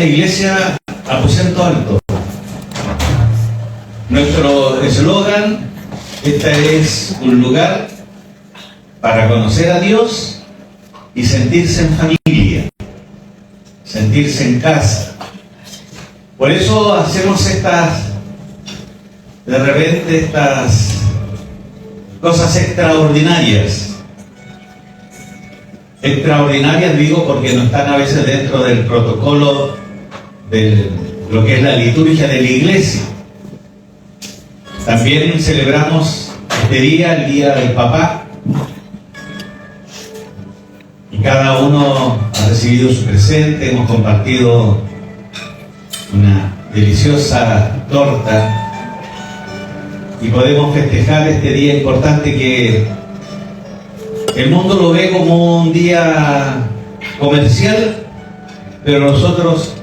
la iglesia Aposento Alto. Nuestro eslogan: este es un lugar para conocer a Dios y sentirse en familia, sentirse en casa. Por eso hacemos de repente estas cosas extraordinarias. Extraordinarias digo porque no están a veces dentro del protocolo de lo que es la liturgia de la iglesia. También celebramos este día, el Día del Papá, y cada uno ha recibido su presente. Hemos compartido una deliciosa torta y podemos festejar este día importante que el mundo lo ve como un día comercial, pero nosotros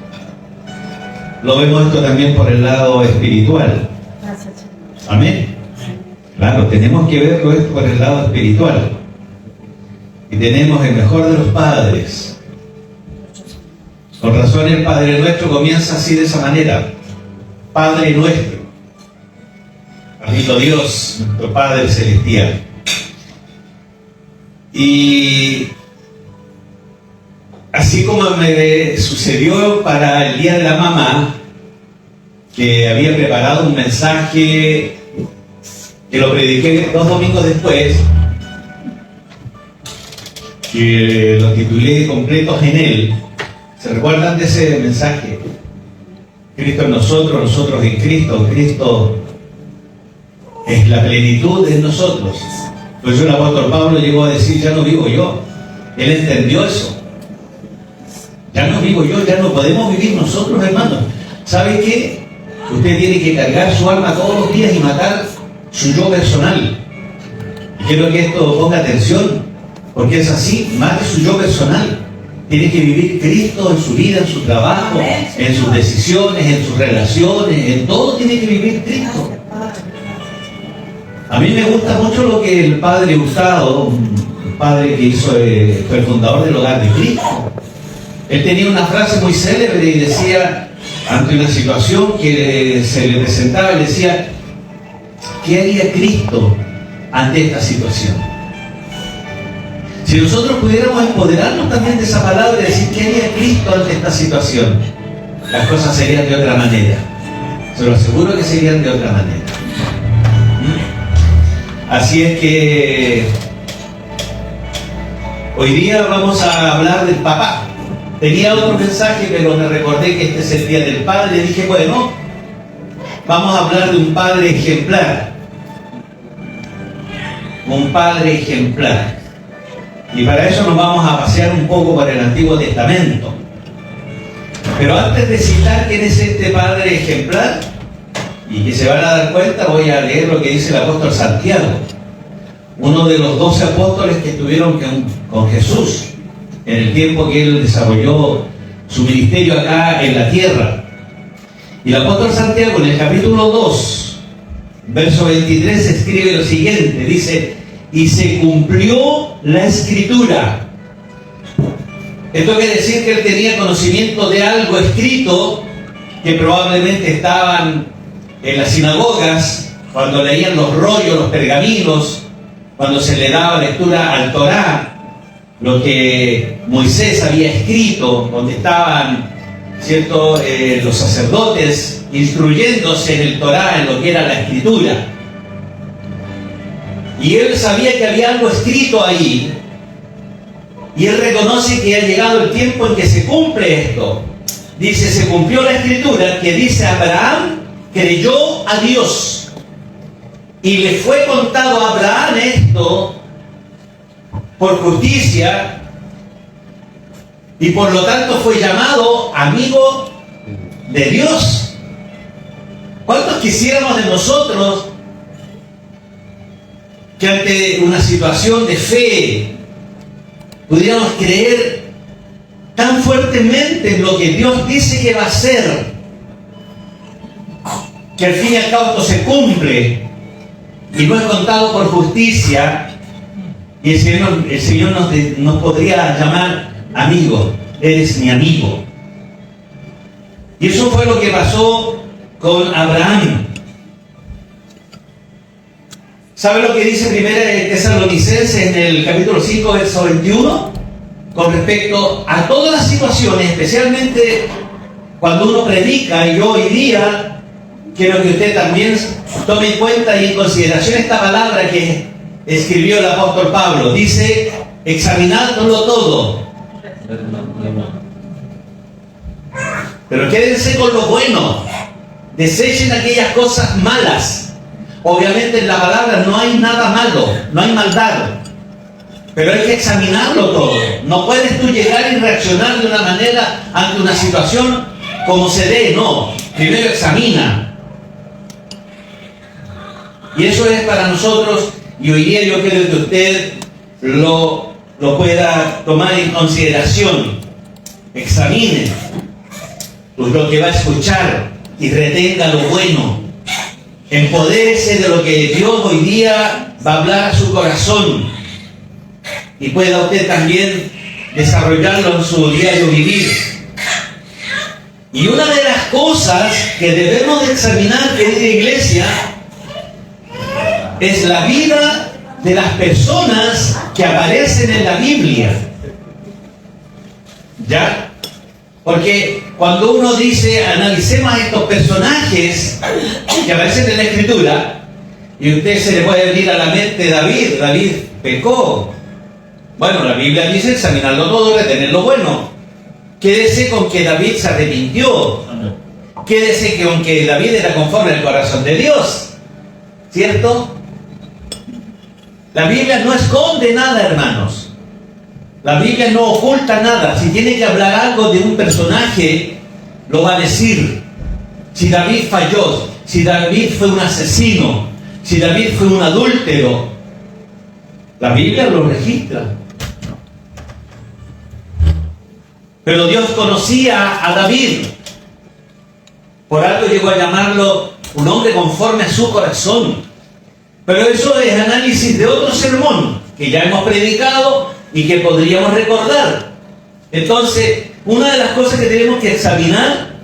lo vemos esto también por el lado espiritual. Amén. Claro, tenemos que verlo esto por el lado espiritual. Y tenemos el mejor de los padres. Con razón el Padre Nuestro comienza así, de esa manera: Padre Nuestro. Bendito Dios, nuestro Padre Celestial. Y así como me sucedió para el Día de la Mamá, que había preparado un mensaje que lo prediqué 2 domingos después, que lo titulé Completos en Él. ¿Se recuerdan de ese mensaje? Cristo en nosotros, nosotros en Cristo. Cristo es la plenitud en nosotros. Por eso el apóstol Pablo llegó a decir: ya no vivo yo. Él entendió eso. Ya no vivo yo, ya no podemos vivir nosotros, hermanos. ¿Sabe qué? Usted tiene que cargar su alma todos los días y matar su yo personal. Y quiero que esto ponga atención, porque es así: mate su yo personal. Tiene que vivir Cristo en su vida, en su trabajo, en sus decisiones, en sus relaciones, en todo tiene que vivir Cristo. A mí me gusta mucho lo que el padre Hurtado, un padre que fue el fundador del Hogar de Cristo. Él tenía una frase muy célebre y decía, ante una situación que se le presentaba, él decía: ¿qué haría Cristo ante esta situación? Si nosotros pudiéramos empoderarnos también de esa palabra y decir: ¿qué haría Cristo ante esta situación?, las cosas serían de otra manera. Se lo aseguro que serían de otra manera. Así es que hoy día vamos a hablar del papá. Tenía otro mensaje, pero me recordé que este es el Día del Padre. Dije, bueno, vamos a hablar de un padre ejemplar. Un padre ejemplar. Y para eso nos vamos a pasear un poco por el Antiguo Testamento. Pero antes de citar quién es este padre ejemplar, y que se van a dar cuenta, voy a leer lo que dice el apóstol Santiago, uno de los 12 apóstoles que estuvieron con Jesús en el tiempo que él desarrolló su ministerio acá en la tierra. Y el apóstol Santiago, en el capítulo 2, verso 23, escribe lo siguiente, dice: y se cumplió la escritura. Esto quiere decir que él tenía conocimiento de algo escrito que probablemente estaban en las sinagogas, cuando leían los rollos, los pergaminos, cuando se le daba lectura al Torá, lo que Moisés había escrito, donde estaban, ¿cierto?, los sacerdotes instruyéndose en el Torá, en lo que era la escritura. Y él sabía que había algo escrito ahí, y él reconoce que ha llegado el tiempo en que se cumple esto. Dice: se cumplió la escritura que dice: Abraham creyó a Dios y le fue contado a Abraham esto por justicia, y por lo tanto fue llamado amigo de Dios. ¿Cuántos quisiéramos de nosotros que ante una situación de fe pudiéramos creer tan fuertemente en lo que Dios dice que va a hacer, que al fin y al cabo esto se cumple y no es contado por justicia? Y el Señor nos podría llamar amigo. Eres mi amigo. Y eso fue lo que pasó con Abraham. ¿Sabe lo que dice 1 Tesalonicenses en el capítulo 5, verso 21? Con respecto a todas las situaciones, especialmente cuando uno predica, y yo hoy día quiero que usted también tome en cuenta y en consideración esta palabra que escribió el apóstol Pablo. Dice, examinándolo todo. Pero quédense con lo bueno. Desechen aquellas cosas malas. Obviamente en la palabra no hay nada malo, no hay maldad. Pero hay que examinarlo todo. No puedes tú llegar y reaccionar de una manera ante una situación como se dé, no. Primero examina. Y eso es para nosotros, y hoy día yo quiero que usted lo pueda tomar en consideración. Examine lo que va a escuchar y retenga lo bueno. Empodérese de lo que Dios hoy día va a hablar a su corazón y pueda usted también desarrollarlo en su diario vivir. Y una de las cosas que debemos de examinar, querida iglesia, es la vida de las personas que aparecen en la Biblia. ¿Ya? Porque cuando uno dice, analicemos a estos personajes que aparecen en la Escritura, y usted se le puede venir a la mente David. David pecó. Bueno, la Biblia dice examinarlo todo, retener lo bueno. Quédese con que David se arrepintió. Quédese con que David era conforme al corazón de Dios. ¿Cierto? La Biblia no esconde nada, hermanos. La Biblia no oculta nada. Si tiene que hablar algo de un personaje, lo va a decir. Si David falló, si David fue un asesino, si David fue un adúltero, la Biblia lo registra. Pero Dios conocía a David. Por algo llegó a llamarlo un hombre conforme a su corazón. Pero eso es análisis de otro sermón que ya hemos predicado y que podríamos recordar. Entonces, una de las cosas que tenemos que examinar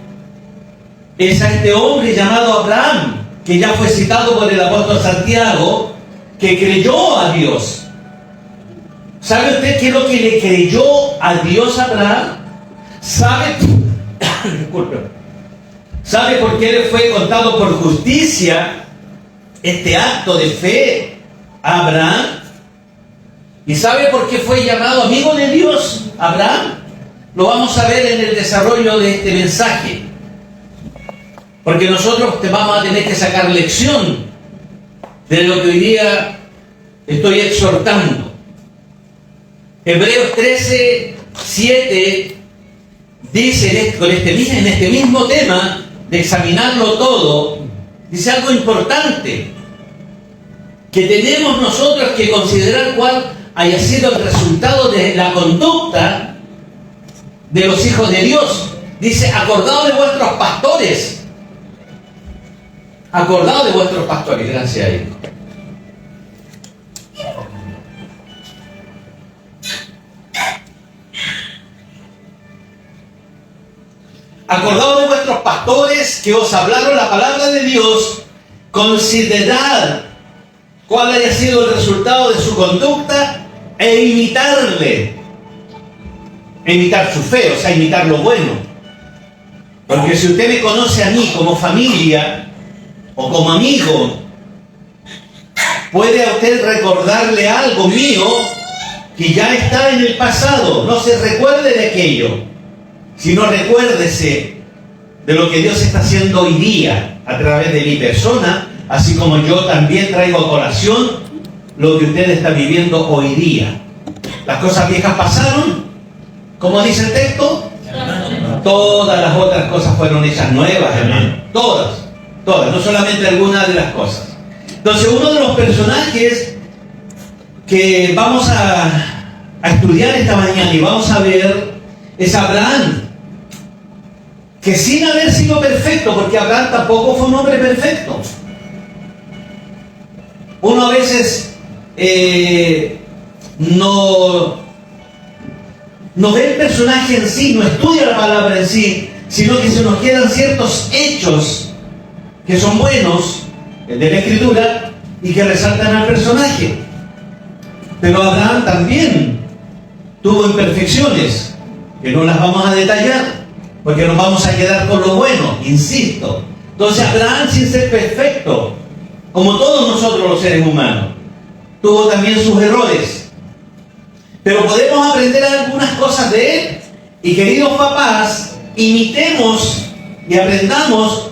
es a este hombre llamado Abraham, que ya fue citado por el apóstol Santiago, que creyó a Dios. ¿Sabe usted qué es lo que le creyó a Dios a Abraham? ¿Sabe por qué le fue contado por justicia este acto de fe a Abraham? ¿Y sabe por qué fue llamado amigo de Dios Abraham? Lo vamos a ver en el desarrollo de este mensaje. Porque nosotros vamos a tener que sacar lección de lo que hoy día estoy exhortando. Hebreos 13:7 dice en este mismo tema de examinarlo todo, dice algo importante, que tenemos nosotros que considerar cuál haya sido el resultado de la conducta de los hijos de Dios. Dice, acordaos de vuestros pastores. Acordaos de vuestros pastores. Gracias a Dios. Acordaos de vuestros pastores que os hablaron la palabra de Dios. Considerad cuál haya sido el resultado de su conducta e imitarle. Imitar su fe, o sea, imitar lo bueno. Porque si usted me conoce a mí como familia o como amigo, puede a usted recordarle algo mío que ya está en el pasado. No se recuerde de aquello, sino recuérdese de lo que Dios está haciendo hoy día a través de mi persona, así como yo también traigo a colación lo que usted está viviendo hoy día. Las cosas viejas pasaron, como dice el texto, todas las otras cosas fueron hechas nuevas, hermano. Todas, no solamente algunas de las cosas. Entonces, uno de los personajes que vamos a estudiar esta mañana y vamos a ver es Abraham, que sin haber sido perfecto, porque Abraham tampoco fue un hombre perfecto. Uno a veces no ve el personaje en sí, no estudia la palabra en sí, sino que se nos quedan ciertos hechos que son buenos de la Escritura y que resaltan al personaje. Pero Abraham también tuvo imperfecciones, que no las vamos a detallar, porque nos vamos a quedar con lo bueno, insisto. Entonces Abraham, sin ser perfecto, como todos nosotros los seres humanos, tuvo también sus errores. Pero podemos aprender algunas cosas de él. Y queridos papás, imitemos y aprendamos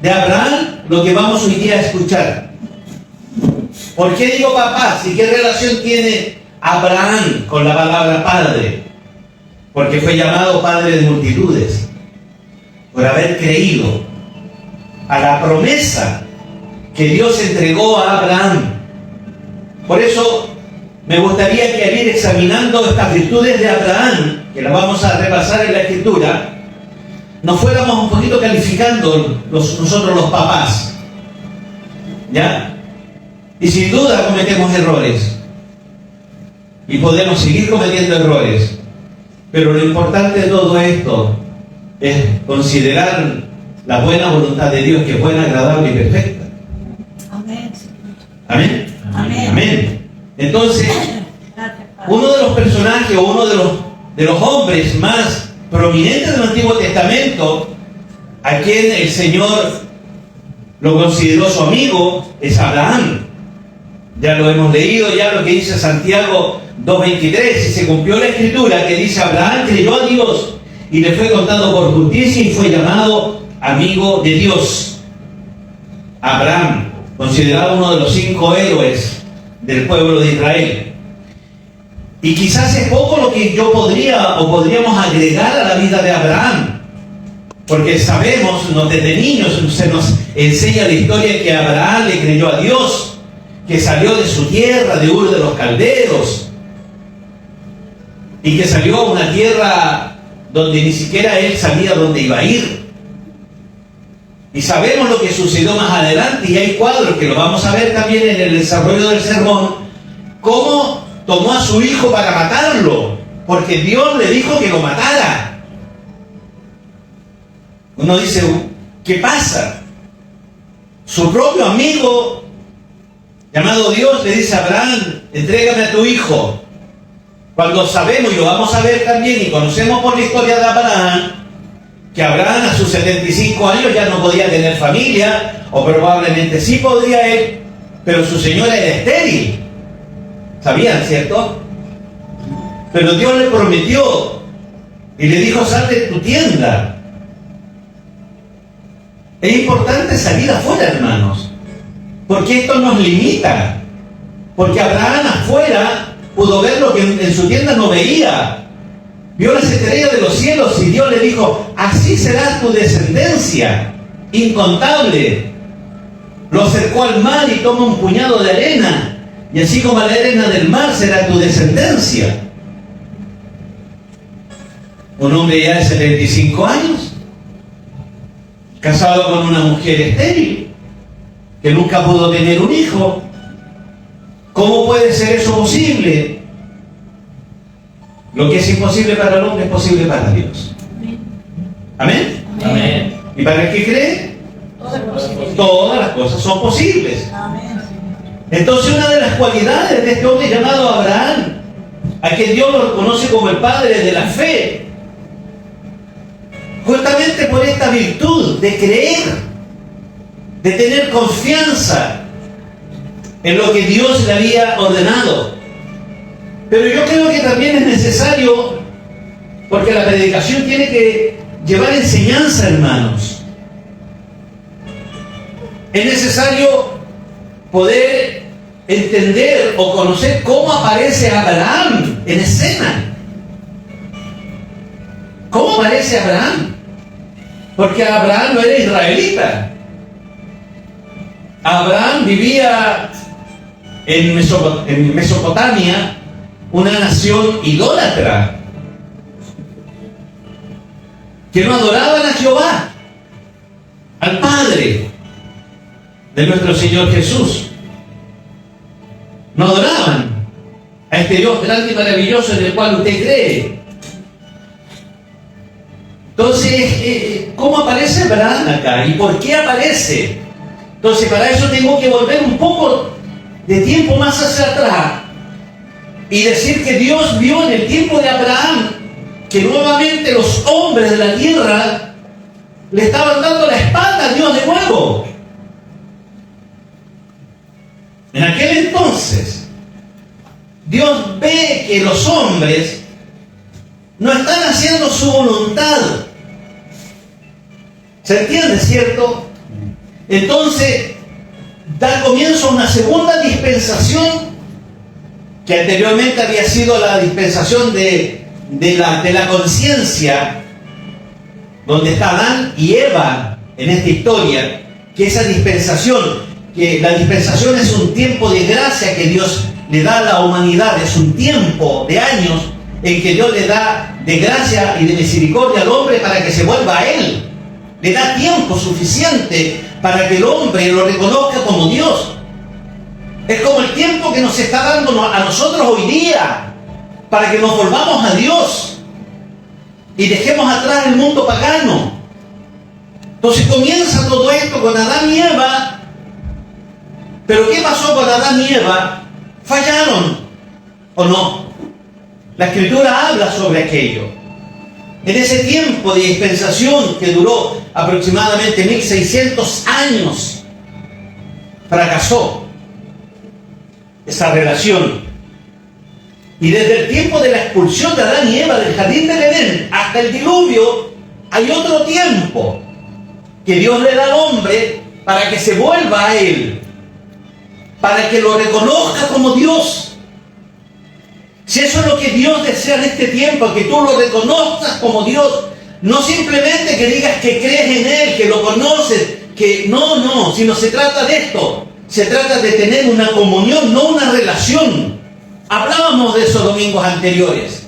de Abraham lo que vamos hoy día a escuchar. ¿Por qué digo papás? ¿Y qué relación tiene Abraham con la palabra padre? Porque fue llamado padre de multitudes por haber creído a la promesa que Dios entregó a Abraham. Por eso me gustaría que al ir examinando estas virtudes de Abraham, que las vamos a repasar en la Escritura, nos fuéramos un poquito calificando nosotros los papás. ¿Ya? Y sin duda cometemos errores. Y podemos seguir cometiendo errores. Pero lo importante de todo esto es considerar la buena voluntad de Dios, que es buena, agradable y perfecta. Amén. Amén. Amén. Amén. Entonces, uno de los personajes o uno de los hombres más prominentes del Antiguo Testamento, a quien el Señor lo consideró su amigo, es Abraham. Ya lo hemos leído, ya lo que dice Santiago 2:23, y se cumplió la Escritura que dice: Abraham creyó a Dios y le fue contado por justicia y fue llamado amigo de Dios. Abraham, considerado uno de los 5 héroes del pueblo de Israel. Y quizás es poco lo que yo podríamos agregar a la vida de Abraham, porque sabemos, desde niños se nos enseña la historia que Abraham le creyó a Dios, que salió de su tierra, de Ur de los Caldeos, y que salió a una tierra donde ni siquiera él sabía dónde iba a ir. Y sabemos lo que sucedió más adelante, y hay cuadros que lo vamos a ver también en el desarrollo del sermón, cómo tomó a su hijo para matarlo, porque Dios le dijo que lo matara. Uno dice, ¿qué pasa? Su propio amigo, llamado Dios, le dice a Abraham: entrégame a tu hijo. Cuando sabemos, y lo vamos a ver también, y conocemos por la historia de Abraham, que Abraham a sus 75 años ya no podía tener familia, o probablemente sí podría él, pero su señora era estéril. ¿Sabían, cierto? Pero Dios le prometió y le dijo: sal de tu tienda. Es importante salir afuera, hermanos, porque esto nos limita. Porque Abraham afuera pudo ver lo que en su tienda no veía. Vio las estrellas de los cielos y Dios le dijo: así será tu descendencia, incontable. Lo acercó al mar y toma un puñado de arena, y así como la arena del mar será tu descendencia. Un hombre ya de 75 años, casado con una mujer estéril, que nunca pudo tener un hijo. ¿Cómo puede ser eso posible? Lo que es imposible para el hombre es posible para Dios. ¿Amén? Amén. ¿Y para el que cree? Todas las cosas son posibles. Amén. Entonces, una de las cualidades de este hombre llamado Abraham, a quien Dios lo conoce como el padre de la fe, justamente por esta virtud de creer, de tener confianza en lo que Dios le había ordenado. Pero yo creo que también es necesario, porque la predicación tiene que llevar enseñanza, hermanos. Es necesario poder entender o conocer cómo aparece Abraham en escena. ¿Cómo aparece Abraham? Porque Abraham no era israelita. Abraham vivía en Mesopotamia, una nación idólatra, que no adoraban a Jehová, al Padre de nuestro Señor Jesús. No adoraban a este Dios grande y maravilloso en el cual usted cree. Entonces, ¿cómo aparece Abraham acá? ¿Y por qué aparece? Entonces, para eso tengo que volver un poco de tiempo más hacia atrás y decir que Dios vio en el tiempo de Abraham que nuevamente los hombres de la tierra le estaban dando la espalda a Dios de nuevo. En aquel entonces, Dios ve que los hombres no están haciendo su voluntad. ¿Se entiende, cierto? Entonces, da comienzo a una segunda dispensación que anteriormente había sido la dispensación de la conciencia, donde está Adán y Eva en esta historia, que esa dispensación, que la dispensación es un tiempo de gracia que Dios le da a la humanidad, es un tiempo de años en que Dios le da de gracia y de misericordia al hombre para que se vuelva a Él. Le da tiempo suficiente para que el hombre lo reconozca como Dios. Es como el tiempo que nos está dando a nosotros hoy día, para que nos volvamos a Dios y dejemos atrás el mundo pagano. Entonces comienza todo esto con Adán y Eva. Pero ¿qué pasó con Adán y Eva? ¿Fallaron o no? La Escritura habla sobre aquello. En ese tiempo de dispensación que duró aproximadamente 1600 años, fracasó esa relación. Y desde el tiempo de la expulsión de Adán y Eva del jardín del Edén hasta el diluvio, hay otro tiempo que Dios le da al hombre para que se vuelva a Él, para que lo reconozca como Dios. Si eso es lo que Dios desea en este tiempo, que tú lo reconozcas como Dios, no simplemente que digas que crees en Él, que lo conoces, que no, sino se trata de esto. Se trata de tener una comunión, no una relación. Hablábamos de eso domingos anteriores.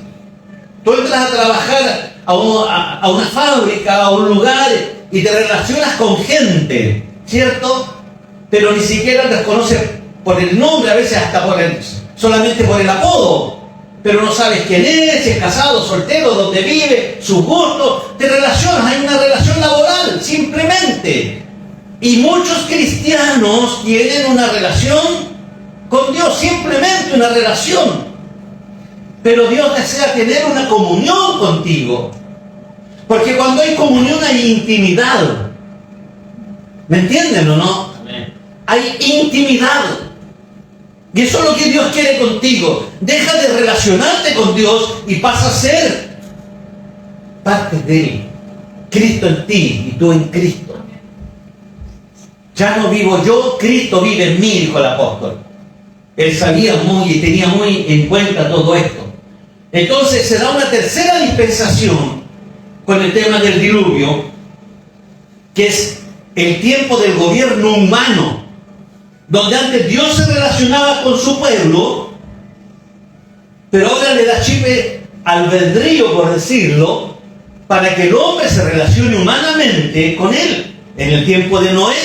Tú entras a trabajar a una fábrica, a un lugar, y te relacionas con gente, ¿cierto? Pero ni siquiera te conoces por el nombre, a veces hasta solamente por el apodo. Pero no sabes quién es, si es casado, soltero, dónde vive, sus gustos. Te relacionas, hay una relación laboral, simplemente. Y muchos cristianos tienen una relación con Dios, simplemente una relación. Pero Dios desea tener una comunión contigo. Porque cuando hay comunión hay intimidad. ¿Me entienden o no? Amén. Hay intimidad. Y eso es lo que Dios quiere contigo. Deja de relacionarte con Dios y pasa a ser parte de Él. Cristo en ti y tú en Cristo. Ya no vivo yo, Cristo vive en mí, dijo el apóstol. Él sabía y tenía muy en cuenta todo esto. Entonces se da una tercera dispensación con el tema del diluvio, que es el tiempo del gobierno humano, donde antes Dios se relacionaba con su pueblo, pero ahora le da chipe albedrío, por decirlo, para que el hombre se relacione humanamente con él. En el tiempo de Noé,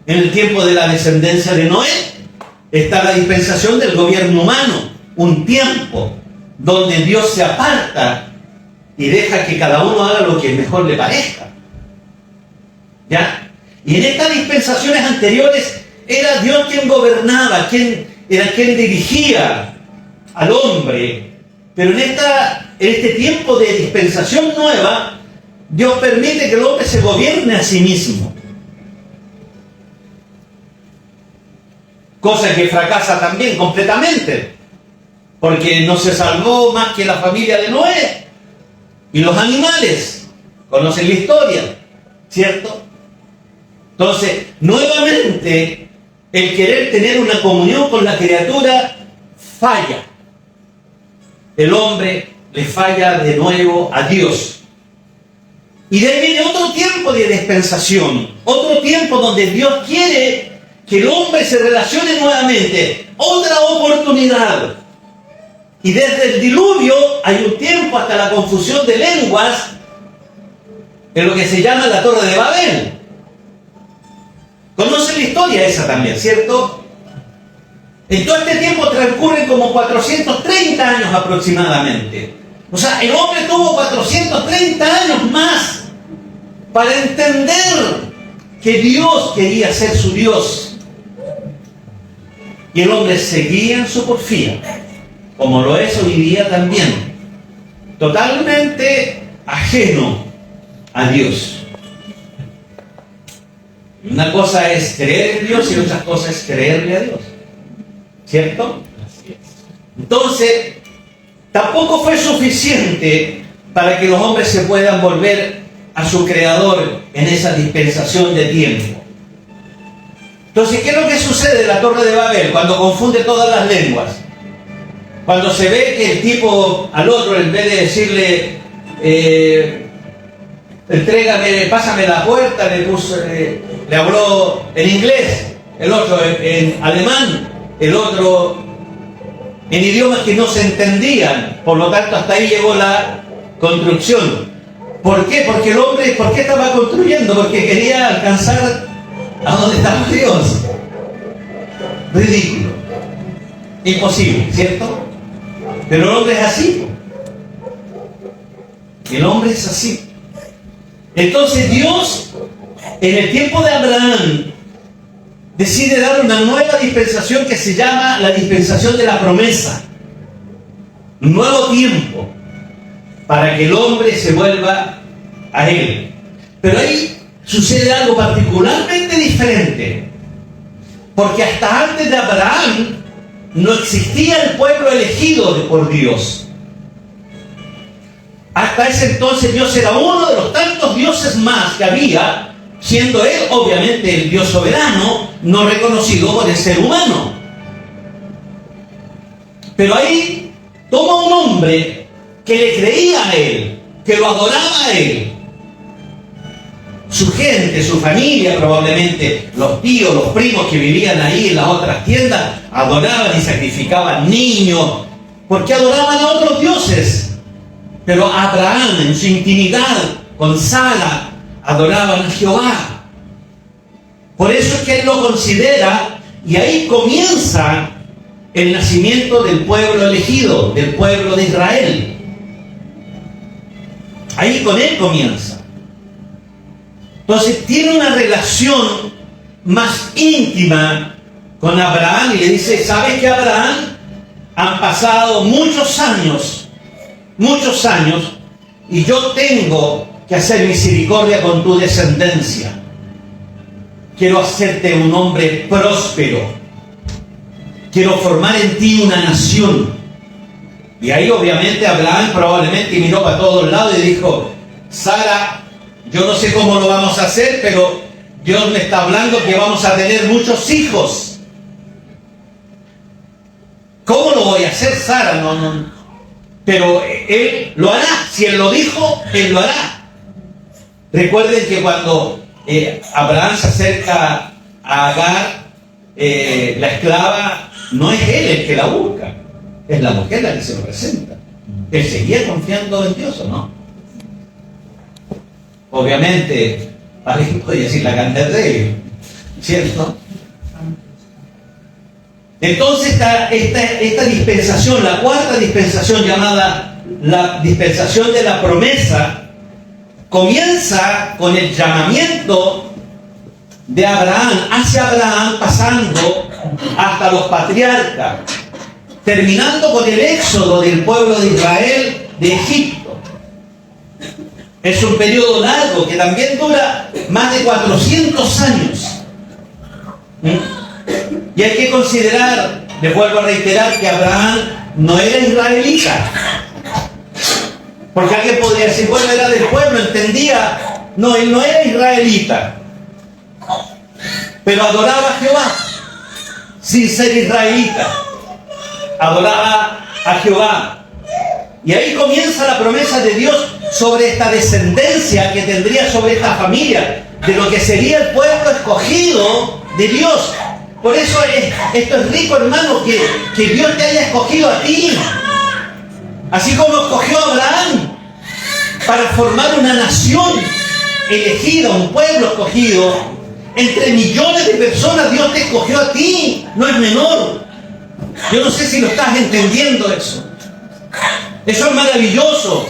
en el tiempo de la descendencia de Noé, está la dispensación del gobierno humano, un tiempo donde Dios se aparta y deja que cada uno haga lo que mejor le parezca. ¿Ya? Y en estas dispensaciones anteriores era Dios quien gobernaba, quien dirigía al hombre. Pero en este tiempo de dispensación nueva, Dios permite que el hombre se gobierne a sí mismo. Cosa que fracasa también completamente, porque no se salvó más que la familia de Noé y los animales. Conocen la historia, ¿cierto? Entonces, nuevamente, el querer tener una comunión con la criatura falla. El hombre le falla de nuevo a Dios. Y de ahí viene otro tiempo de dispensación, otro tiempo donde Dios quiere que el hombre se relacione nuevamente, otra oportunidad. Y desde el diluvio hay un tiempo hasta la confusión de lenguas en lo que se llama la Torre de Babel. Conocen la historia esa también, ¿cierto? En todo este tiempo transcurren como 430 años aproximadamente. O sea, el hombre tuvo 430 años más para entender que Dios quería ser su Dios. Y el hombre seguía en su porfía, como lo es hoy día también, totalmente ajeno a Dios. Una cosa es creer en Dios y otra cosa es creerle a Dios, ¿cierto? Entonces, tampoco fue suficiente para que los hombres se puedan volver a su Creador en esa dispensación de tiempo. Entonces, ¿qué es lo que sucede en la Torre de Babel cuando confunde todas las lenguas? Cuando se ve que el tipo al otro, en vez de decirle entrégame, pásame la puerta, le habló en inglés, el otro en alemán, el otro en idiomas que no se entendían. Por lo tanto, hasta ahí llegó la construcción. ¿Por qué? Porque el hombre, ¿por qué estaba construyendo? Porque quería alcanzar a donde estaba Dios. Ridículo. Imposible, ¿cierto? Pero el hombre es así. El hombre es así. Entonces Dios, en el tiempo de Abraham, decide dar una nueva dispensación que se llama la dispensación de la promesa. Un nuevo tiempo para que el hombre se vuelva a Él. Pero ahí sucede algo particularmente diferente, porque hasta antes de Abraham no existía el pueblo elegido por Dios. Hasta ese entonces Dios era uno de los tantos dioses más que había, siendo Él obviamente el Dios soberano, no reconocido por el ser humano. Pero ahí toma un hombre que le creía a Él, que lo adoraba a Él. Su gente, su familia, probablemente los tíos, los primos que vivían ahí en las otras tiendas, adoraban y sacrificaban niños, porque adoraban a otros dioses. Pero Abraham, en su intimidad con Sara, adoraban a Jehová. Por eso es que él lo considera, y ahí comienza el nacimiento del pueblo elegido, del pueblo de Israel. Ahí con él comienza. Entonces tiene una relación más íntima con Abraham y le dice, ¿sabes que Abraham? Han pasado muchos años, y yo tengo que hacer misericordia con tu descendencia. Quiero hacerte un hombre próspero. Quiero formar en ti una nación. Y ahí obviamente Abraham probablemente miró para todos lados y dijo, Sara, yo no sé cómo lo vamos a hacer, pero Dios me está hablando que vamos a tener muchos hijos. ¿Cómo lo voy a hacer, Sara? No. Pero Él lo hará. Si Él lo dijo, Él lo hará. Recuerden que cuando Abraham se acerca a Agar, la esclava, no es él el que la busca, es la mujer la que se lo presenta. Él seguía confiando en Dios, ¿o no? Obviamente, alguien podría decir la cantidad de ellos, ¿cierto? Entonces esta dispensación, la cuarta dispensación llamada la dispensación de la promesa, comienza con el llamamiento de Abraham, hacia Abraham, pasando hasta los patriarcas, terminando con el éxodo del pueblo de Israel de Egipto. Es un periodo largo que también dura más de 400 años. Y hay que considerar, les vuelvo a reiterar, que Abraham no era israelita. Porque alguien podría decir, bueno, era del pueblo, entendía. No, él no era israelita. Pero adoraba a Jehová, sin ser israelita. Adoraba a Jehová. Y ahí comienza la promesa de Dios sobre esta descendencia que tendría sobre esta familia, de lo que sería el pueblo escogido de Dios. Por eso esto es rico, hermano, que Dios te haya escogido a ti. Así como escogió a Abraham para formar una nación elegida, un pueblo escogido. Entre millones de personas Dios te escogió a ti. No es menor. Yo no sé si lo estás entendiendo eso. Eso es maravilloso.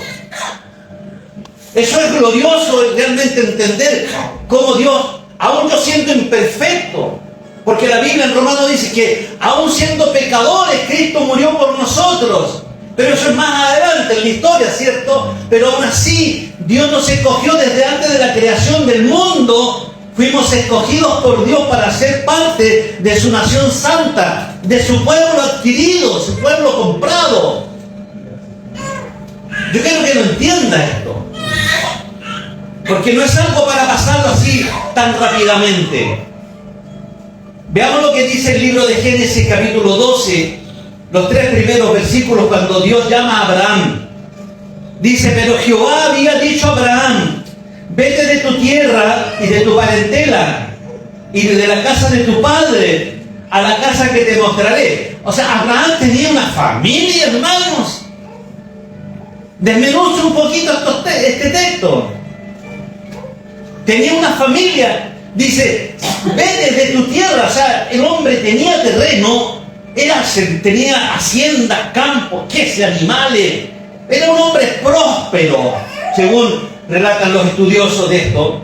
Eso es glorioso, realmente entender cómo Dios, aún yo siendo imperfecto, porque la Biblia en Romanos dice que aún siendo pecadores, Cristo murió por nosotros. Pero eso es más adelante en la historia, ¿cierto? Pero aún así, Dios nos escogió desde antes de la creación del mundo. Fuimos escogidos por Dios para ser parte de su nación santa, de su pueblo adquirido, su pueblo comprado. Yo quiero que lo entienda esto, porque no es algo para pasarlo así tan rápidamente. Veamos lo que dice el libro de Génesis capítulo 12, los 3 primeros versículos, cuando Dios llama a Abraham. Dice: pero Jehová había dicho a Abraham: vete de tu tierra y de tu parentela y de la casa de tu padre a la casa que te mostraré. O sea, Abraham tenía una familia, hermanos. Desmenuce un poquito este texto. Tenía una familia. Dice: vete de tu tierra. O sea, el hombre tenía terreno, tenía haciendas, campos, animales. Era un hombre próspero, según relatan los estudiosos de esto.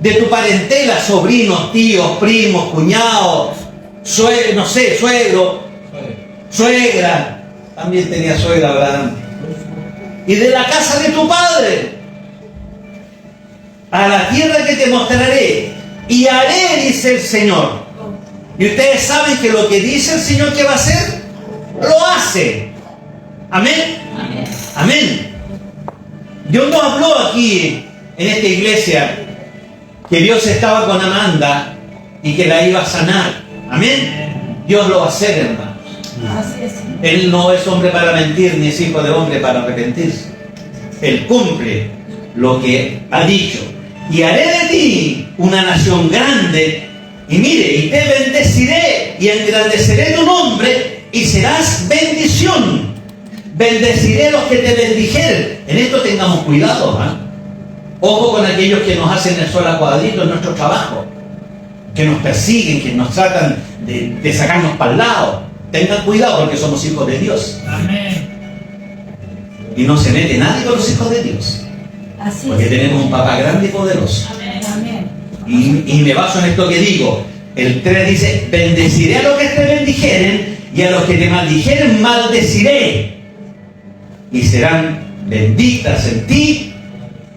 De tu parentela, sobrinos, tíos, primos, cuñados, suegro, suegra. También tenía suegra Abraham. Y de la casa de tu padre a la tierra que te mostraré, y haré, dice el Señor. Y ustedes saben que lo que dice el Señor que va a hacer, lo hace. Amén. Amén. Amén. Dios nos habló aquí en esta iglesia que Dios estaba con Amanda y que la iba a sanar. Amén. Dios lo va a hacer, hermanos. Así es. Él no es hombre para mentir, ni es hijo de hombre para arrepentirse. Él cumple lo que ha dicho. Y haré de ti una nación grande, y mire, y te bendeciré, y engrandeceré tu nombre, y serás bendición. Bendeciré a los que te bendijeren. En esto tengamos cuidado, ¿eh? Ojo con aquellos que nos hacen el sol a cuadrito en nuestro trabajo, que nos persiguen, que nos tratan de sacarnos para el lado. Tengan cuidado, porque somos hijos de Dios. Amén. Y no se mete nadie con los hijos de Dios, Así porque es. tenemos un papá grande y poderoso. Amén. Amén. Y me baso en esto que digo. El 3 dice: bendeciré a los que te bendijeren, y a los que te maldijeren maldeciré, y serán benditas en ti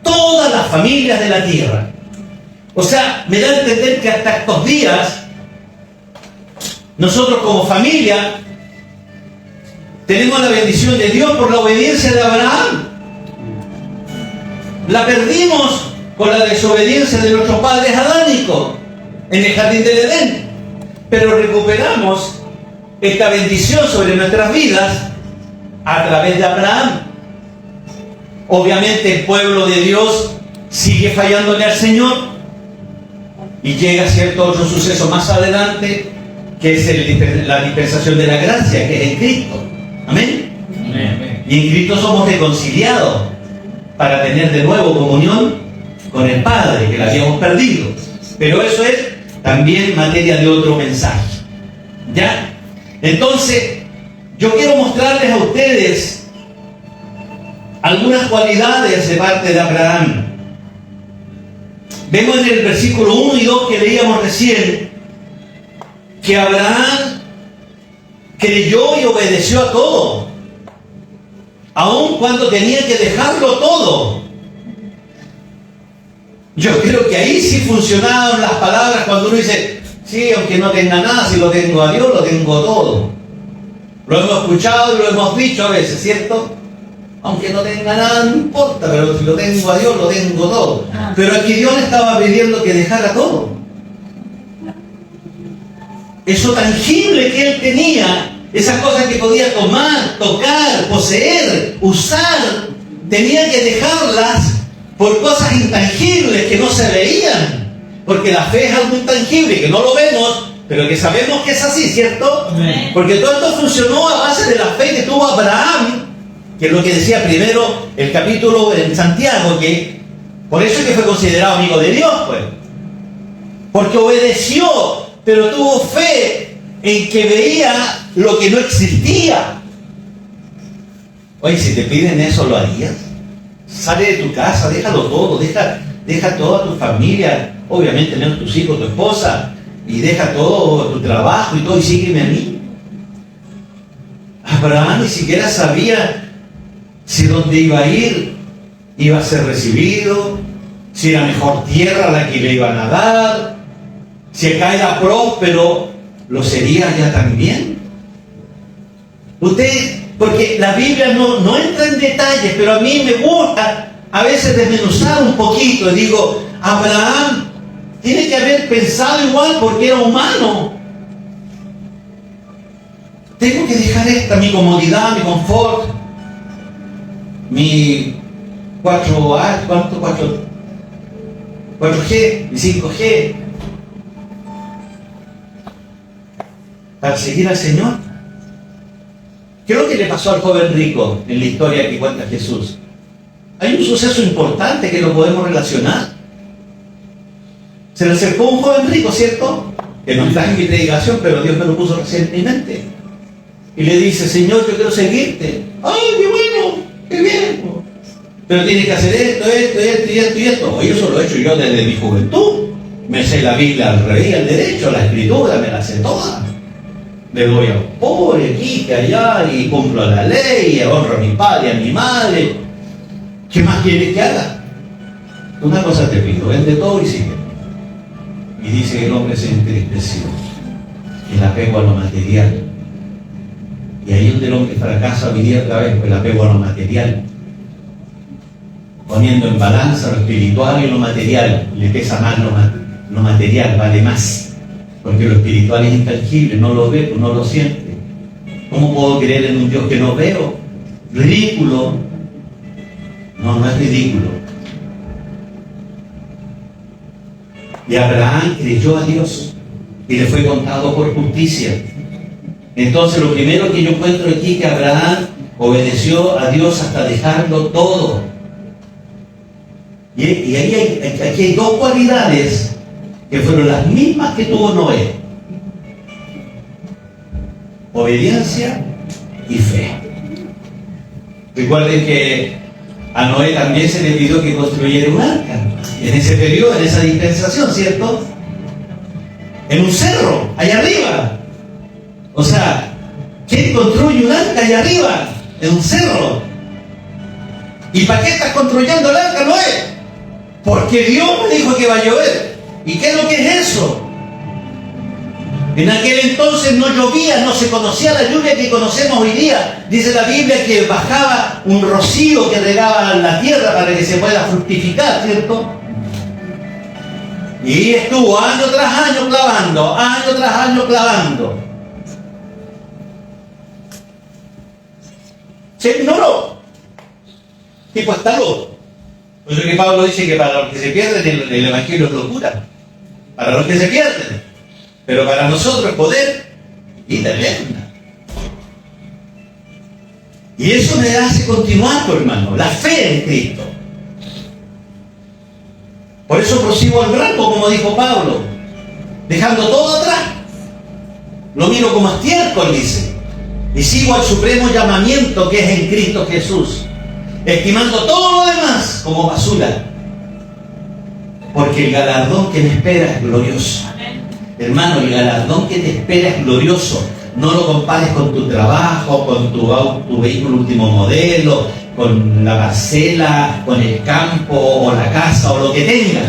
todas las familias de la tierra. O sea, me da a entender que hasta estos días nosotros como familia tenemos la bendición de Dios por la obediencia de Abraham. La perdimos con la desobediencia de nuestros padres adánicos en el jardín del Edén, pero recuperamos esta bendición sobre nuestras vidas a través de Abraham. Obviamente el pueblo de Dios sigue fallándole al Señor, y llega cierto otro suceso más adelante, que es la dispensación de la gracia, que es en Cristo. Amén. Amén. Y en Cristo somos reconciliados para tener de nuevo comunión con el Padre, que la habíamos perdido. Pero eso es también materia de otro mensaje. ¿Ya? Entonces, yo quiero mostrarles a ustedes algunas cualidades de parte de Abraham. Vemos en el versículo 1 y 2 que leíamos recién, que Abraham creyó y obedeció a todo, aun cuando tenía que dejarlo todo. Yo creo que ahí sí funcionaban las palabras cuando uno dice: sí, aunque no tenga nada, si lo tengo a Dios, lo tengo todo. Lo hemos escuchado y lo hemos dicho a veces, ¿cierto? Aunque no tenga nada, no importa, pero si lo tengo a Dios, lo tengo todo. Pero aquí Dios le estaba pidiendo que dejara todo. Eso tangible que él tenía, esas cosas que podía tomar, tocar, poseer, usar, tenía que dejarlas por cosas intangibles que no se veían. Porque la fe es algo intangible, que no lo vemos, pero que sabemos que es así, ¿cierto? Amén. Porque todo esto funcionó a base de la fe que tuvo Abraham, que es lo que decía primero el capítulo en Santiago, que por eso es que fue considerado amigo de Dios, pues. Porque obedeció, pero tuvo fe en que veía lo que no existía. Oye, si te piden eso, ¿lo harías? Sale de tu casa, déjalo todo, deja toda tu familia, obviamente menos tus hijos, tu esposa, y deja todo tu trabajo y todo, y sígueme a mí. Abraham ni siquiera sabía si donde iba a ir iba a ser recibido, si era mejor tierra la que le iban a dar, si acá era próspero, lo sería allá también. Usted, porque la Biblia no entra en detalles, pero a mí me gusta a veces desmenuzar un poquito. Y digo, Abraham tiene que haber pensado igual porque era humano. Tengo que dejar mi comodidad, mi confort, mi 4G, mi 5G, para seguir al Señor. ¿Qué es lo que le pasó al joven rico en la historia que cuenta Jesús? Hay un suceso importante que lo podemos relacionar. Se le acercó un joven rico, ¿cierto? Que no está en mi predicación, pero Dios me lo puso recientemente. Y le dice, Señor, yo quiero seguirte. ¡Ay, qué bueno! ¡Qué bien! Pero tienes que hacer esto. Oye, eso lo he hecho yo desde mi juventud. Me sé la Biblia al revés, al derecho, la escritura, me la sé toda. Le doy a los pobres aquí, que allá, y cumplo la ley, y honro a mi padre, a mi madre. ¿Qué más quieres que haga? Una cosa te pido, vende todo y sigue. Y dice que el hombre se entristeció, el apego a lo material. Y ahí es donde el hombre fracasa hoy día otra vez, el apego a lo material. Poniendo en balanza lo espiritual y lo material, le pesa más lo material, vale más. Porque lo espiritual es intangible, no lo ve, no lo siente. ¿Cómo puedo creer en un Dios que no veo? Ridículo. No es ridículo. Y Abraham creyó a Dios y le fue contado por justicia. Entonces lo primero que yo encuentro aquí es que Abraham obedeció a Dios hasta dejarlo todo. Y aquí hay dos cualidades que fueron las mismas que tuvo Noé: obediencia y fe. Recuerden que a Noé también se le pidió que construyera un arca en ese periodo, en esa dispensación, ¿cierto? En un cerro, allá arriba. O sea, ¿quién construye un arca allá arriba? En un cerro. ¿Y para qué estás construyendo el arca, Noé? Porque Dios me dijo que va a llover. ¿Y qué es lo que es eso? En aquel entonces no llovía, no se conocía la lluvia que conocemos hoy día. Dice la Biblia que bajaba un rocío que regaba la tierra para que se pueda fructificar, ¿cierto? Y estuvo año tras año clavando. Se ignoró. Tipo hasta luego. Por eso que Pablo dice que para los que se pierden el Evangelio es locura. Para los que se pierden. Pero para nosotros es poder y eterna. Y eso me hace continuar, hermano, la fe en Cristo. Por eso prosigo al blanco, como dijo Pablo, dejando todo atrás. Lo miro como estiércol, dice, y sigo al supremo llamamiento que es en Cristo Jesús, estimando todo lo demás como basura, porque el galardón que me espera es glorioso. Hermano, el galardón que te espera es glorioso. No lo compares con tu trabajo, con tu vehículo último modelo, con la parcela, con el campo, o la casa, o lo que tengas.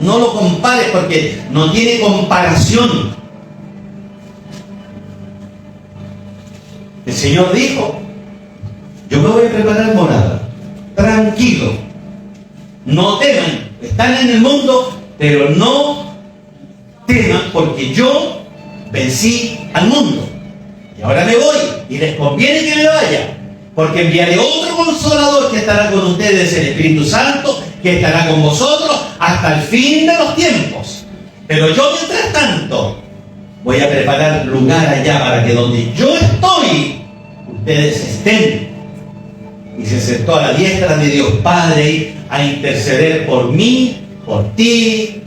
No lo compares porque no tiene comparación. El Señor dijo, yo me voy a preparar morada. Tranquilo. No teman. Están en el mundo, pero no teman porque yo vencí al mundo. Y ahora me voy. Y les conviene que me vaya. Porque enviaré otro consolador que estará con ustedes, el Espíritu Santo, que estará con vosotros hasta el fin de los tiempos. Pero yo, mientras tanto, voy a preparar lugar allá para que donde yo estoy, ustedes estén. Y se sentó a la diestra de Dios Padre a interceder por mí, por ti,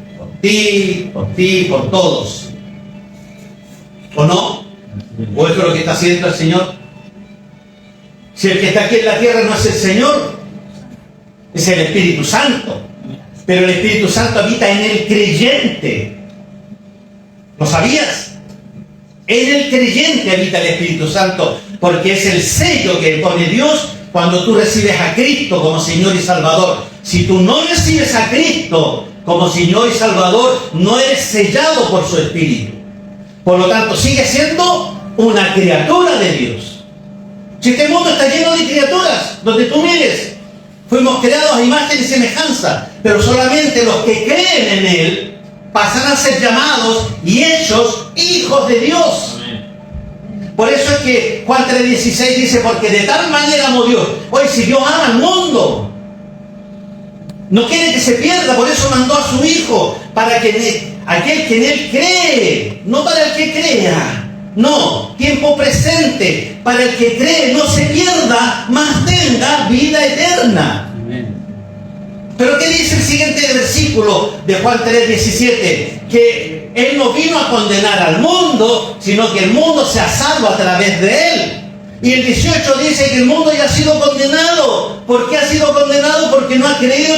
por todos. ¿O no? ¿O eso es lo que está haciendo el Señor? Si el que está aquí en la tierra no es el Señor, es el Espíritu Santo. Pero el Espíritu Santo habita en el creyente. ¿Lo sabías? En el creyente habita el Espíritu Santo, porque es el sello que pone Dios cuando tú recibes a Cristo como Señor y Salvador. Si tú no recibes a Cristo como Señor y Salvador, no eres sellado por su Espíritu. Por lo tanto, sigues siendo una criatura de Dios. Si este mundo está lleno de criaturas, donde tú mires, fuimos creados a imagen y semejanza, pero solamente los que creen en Él pasan a ser llamados y hechos hijos de Dios. Por eso es que Juan 3:16 dice, porque de tal manera amó Dios. Oye, si Dios ama al mundo, no quiere que se pierda, por eso mandó a su Hijo, para que aquel que en Él cree, no para el que crea, no, tiempo presente, para el que cree no se pierda, mas tenga vida eterna. Pero ¿qué dice el siguiente versículo de Juan 3:17? Que Él no vino a condenar al mundo, sino que el mundo sea salvo a través de Él. Y el 18 dice que el mundo ya ha sido condenado. ¿Por qué ha sido condenado? Porque no ha creído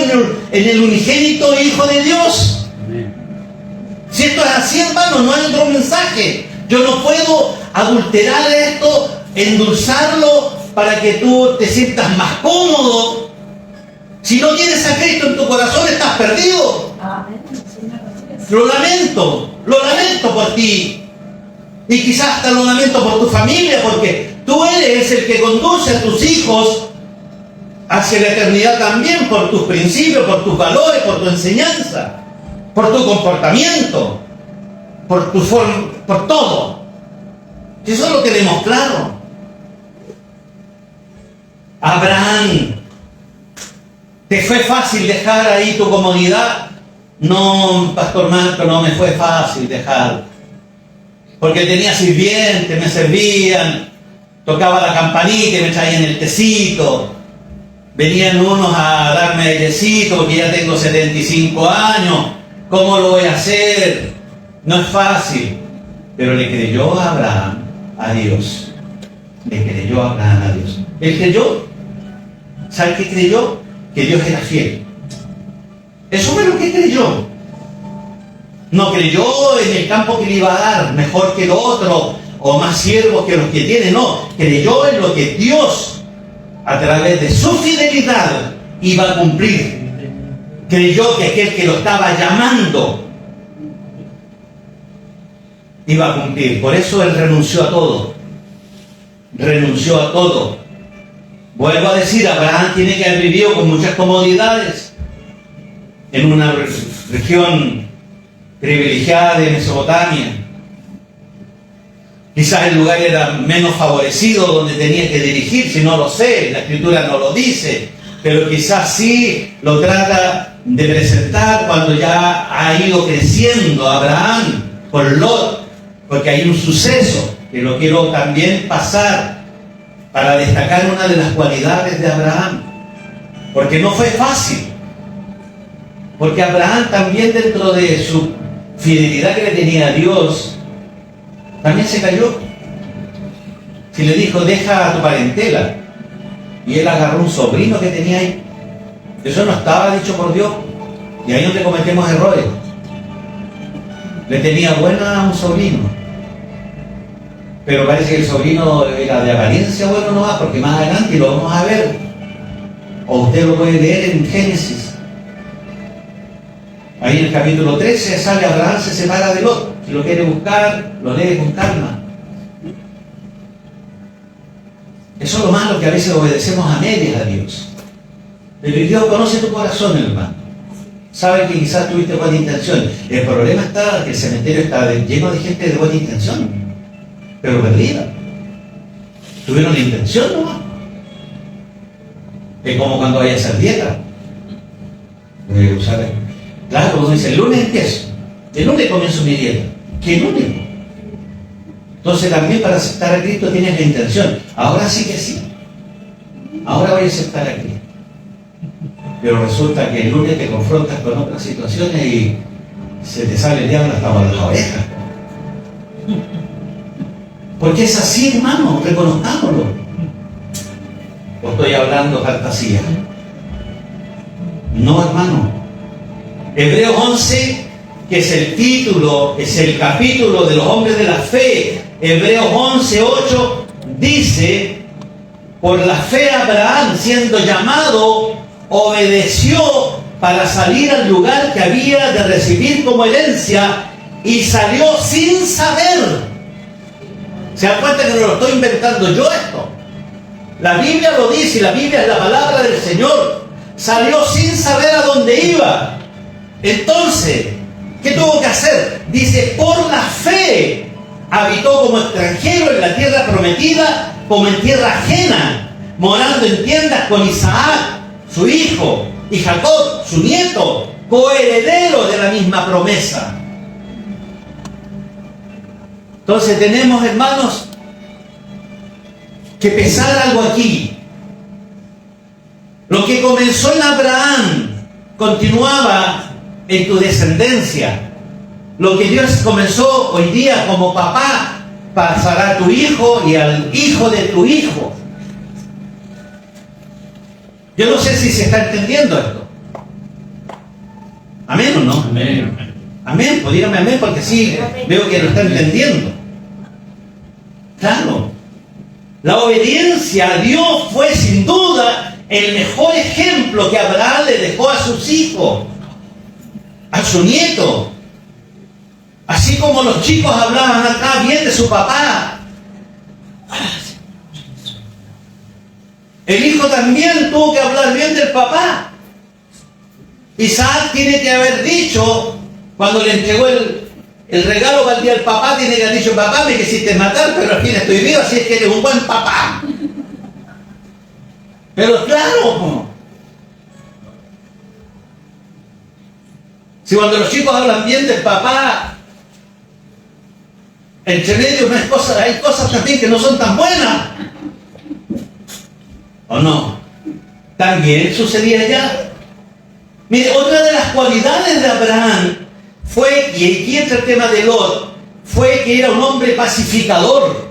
en el unigénito Hijo de Dios. Si esto es así, hermano, no hay otro mensaje. Yo no puedo adulterar esto, endulzarlo para que tú te sientas más cómodo. Si no tienes a Cristo en tu corazón, estás perdido. Amén. Señor, así es. Lo lamento por ti. Y quizás hasta lo lamento por tu familia, porque tú eres el que conduce a tus hijos hacia la eternidad también, por tus principios, por tus valores, por tu enseñanza, por tu comportamiento, por tu forma, por todo. Si eso lo tenemos claro. Abraham, ¿te fue fácil dejar ahí tu comodidad? No, Pastor Marco, no me fue fácil dejar. Porque tenía sirvientes, me servían, tocaba la campanita y me traían el tecito. Venían unos a darme airecito porque ya tengo 75 años. ¿Cómo lo voy a hacer? No es fácil. Pero le creyó Abraham a Dios. Le creyó Abraham a Dios. Él creyó. ¿Sabe qué creyó? Que Dios era fiel. Eso fue lo que creyó. No creyó en el campo que le iba a dar, mejor que el otro, o más siervos que los que tiene. No, creyó en lo que Dios, a través de su fidelidad, iba a cumplir. Creyó que aquel que lo estaba llamando iba a cumplir. Por eso él renunció a todo. Renunció a todo. Vuelvo a decir, Abraham tiene que haber vivido con muchas comodidades en una región privilegiada de Mesopotamia. Quizás el lugar era menos favorecido donde tenía que dirigirse, no lo sé, la Escritura no lo dice, pero quizás sí lo trata de presentar cuando ya ha ido creciendo Abraham con Lot, porque hay un suceso que lo quiero también pasar para destacar una de las cualidades de Abraham, porque no fue fácil, porque Abraham también, dentro de su fidelidad que le tenía a Dios, también se cayó. Si le dijo, deja a tu parentela, y él agarró un sobrino que tenía ahí, eso no estaba dicho por Dios, y ahí es donde cometemos errores. Le tenía buena a un sobrino, pero parece que el sobrino era de apariencia bueno nomás, porque más adelante, y lo vamos a ver, o usted lo puede leer en Génesis. Ahí en el capítulo 13 sale Abraham, se separa de Lot. Si lo quiere buscar, lo lee con calma. Eso es lo malo, que a veces obedecemos a medias a Dios. Pero Dios conoce tu corazón, hermano. Sabe que quizás tuviste buena intención. El problema está que el cementerio está lleno de gente de buena intención, pero perdida. Tuvieron la intención nomás. Es como cuando vaya a hacer dieta. Voy a usar. Claro, uno dice, el lunes empiezo. El lunes comienzo mi dieta. ¿Qué lunes? Entonces también para aceptar a Cristo tienes la intención. Ahora sí que sí. Ahora voy a aceptar a Cristo. Pero resulta que el lunes te confrontas con otras situaciones y se te sale el diablo hasta por las orejas. Porque es así, hermano, reconozcámoslo. O estoy hablando fantasía. No, hermano. Hebreos 11, que es el título, es el capítulo de los hombres de la fe. Hebreos 11, 8 dice: por la fe Abraham, siendo llamado, obedeció para salir al lugar que había de recibir como herencia, y salió sin saber. ¿Se dan cuenta que no lo estoy inventando yo esto? La Biblia lo dice, la Biblia es la palabra del Señor. Salió sin saber a dónde iba. Entonces, ¿qué tuvo que hacer? Dice, por la fe habitó como extranjero en la tierra prometida, como en tierra ajena, morando en tiendas con Isaac, su hijo, y Jacob, su nieto, coheredero de la misma promesa. Entonces tenemos, hermanos, que pesar algo aquí. Lo que comenzó en Abraham continuaba en tu descendencia. Lo que Dios comenzó hoy día como papá pasará a tu hijo y al hijo de tu hijo. Yo no sé si se está entendiendo esto. ¿Amén o no? Amén. Amén, pues dígame amén, porque sí, veo que lo está entendiendo. Claro, la obediencia a Dios fue sin duda el mejor ejemplo que Abraham le dejó a sus hijos, a su nieto. Así como los chicos hablaban acá bien de su papá, el hijo también tuvo que hablar bien del papá. Isaac tiene que haber dicho, cuando le entregó el regalo para el día del papá, tiene que haber dicho: papá, me quisiste matar, pero al fin estoy vivo, así es que eres un buen papá. Pero claro, si cuando los chicos hablan bien del papá, entre medio no hay cosas también que no son tan buenas. ¿O no? También sucedía allá. Mire, otra de las cualidades de Abraham fue, y aquí entra el tema de Lot, fue que era un hombre pacificador.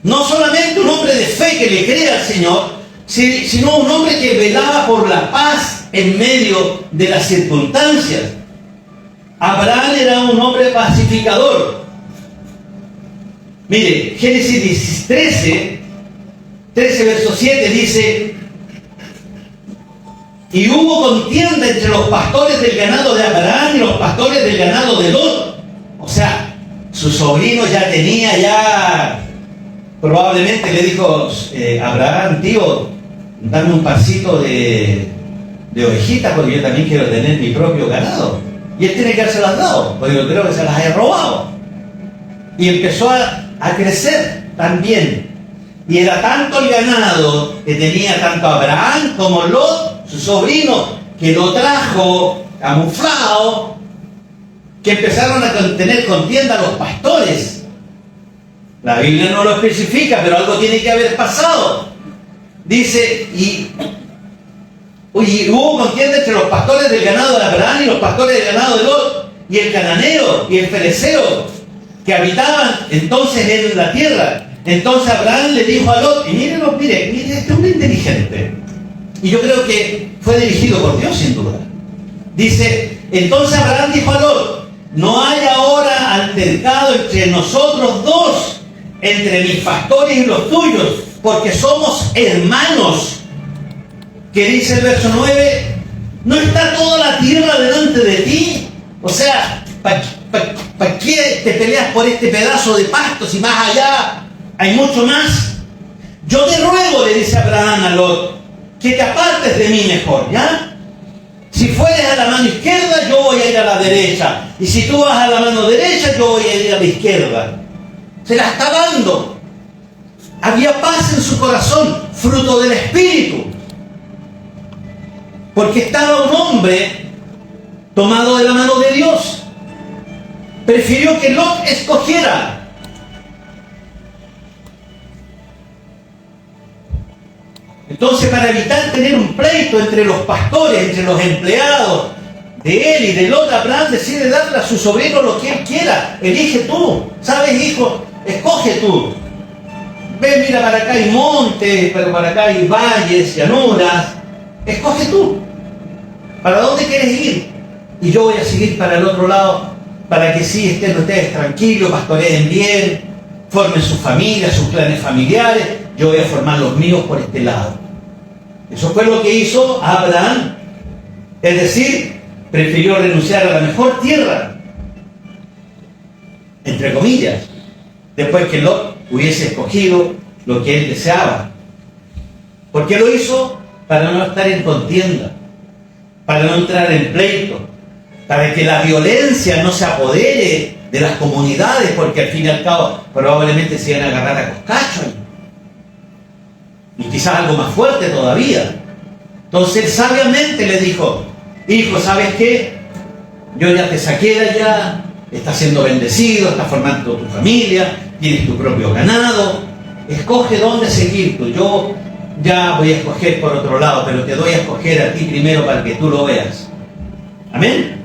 No solamente un hombre de fe que le cree al Señor, sino un hombre que velaba por la paz en medio de las circunstancias. Abraham era un hombre pacificador. Mire, Génesis 13 verso 7 dice: y hubo contienda entre los pastores del ganado de Abraham y los pastores del ganado de Lot. O sea, su sobrino ya probablemente le dijo: Abraham, tío, dame un parcito de ovejitas, porque yo también quiero tener mi propio ganado. Y él tiene que haberse las dado, porque yo creo que se las haya robado. Y empezó a crecer también. Y era tanto el ganado que tenía tanto Abraham como Lot, su sobrino, que lo trajo camuflado, que empezaron a tener contienda los pastores. La Biblia no lo especifica, pero algo tiene que haber pasado. Dice, y hubo contienda entre los pastores del ganado de Abraham y los pastores del ganado de Lot, y el cananeo y el fereceo, que habitaban entonces en la tierra. Entonces Abraham le dijo a Lot, y mire, este hombre inteligente, y yo creo que fue dirigido por Dios sin duda. Dice, entonces Abraham dijo a Lot: no hay ahora altercado entre nosotros dos, entre mis pastores y los tuyos, porque somos hermanos. Que dice el verso 9, ¿no está toda la tierra delante de ti? O sea, ¿para qué te peleas por este pedazo de pasto si más allá hay mucho más? Yo te ruego, le dice Abraham a Lot, que te apartes de mí mejor, ¿ya? Si fueres a la mano izquierda, yo voy a ir a la derecha. Y si tú vas a la mano derecha, yo voy a ir a la izquierda. Se la está dando. Había paz en su corazón, fruto del Espíritu. Porque estaba un hombre tomado de la mano de Dios. Prefirió que Lot escogiera. Entonces, para evitar tener un pleito entre los pastores, entre los empleados de él y de Lot, Abraham decide darle a su sobrino lo que él quiera. Elige tú. ¿Sabes, hijo? Escoge tú. Ve, mira, para acá hay montes, pero para acá hay valles, llanuras. escoge tú. ¿Para dónde quieres ir? Y yo voy a seguir para el otro lado, para que sí estén ustedes tranquilos, pastoreen bien, formen sus familias, sus planes familiares. Yo voy a formar los míos por este lado. Eso fue lo que hizo Abraham. Es decir, prefirió renunciar a la mejor tierra, entre comillas, después que Lot hubiese escogido lo que él deseaba. ¿Por qué lo hizo? Para no estar en contienda, para no entrar en pleito, para que la violencia no se apodere de las comunidades, porque al fin y al cabo probablemente se iban a agarrar a coscacho ahí. Y quizás algo más fuerte todavía. Entonces él sabiamente le dijo: hijo, ¿sabes qué? Yo ya te saqué de allá, estás siendo bendecido, estás formando tu familia, tienes tu propio ganado, escoge dónde seguir tú. Yo ya voy a escoger por otro lado, pero te doy a escoger a ti primero para que tú lo veas. Amén.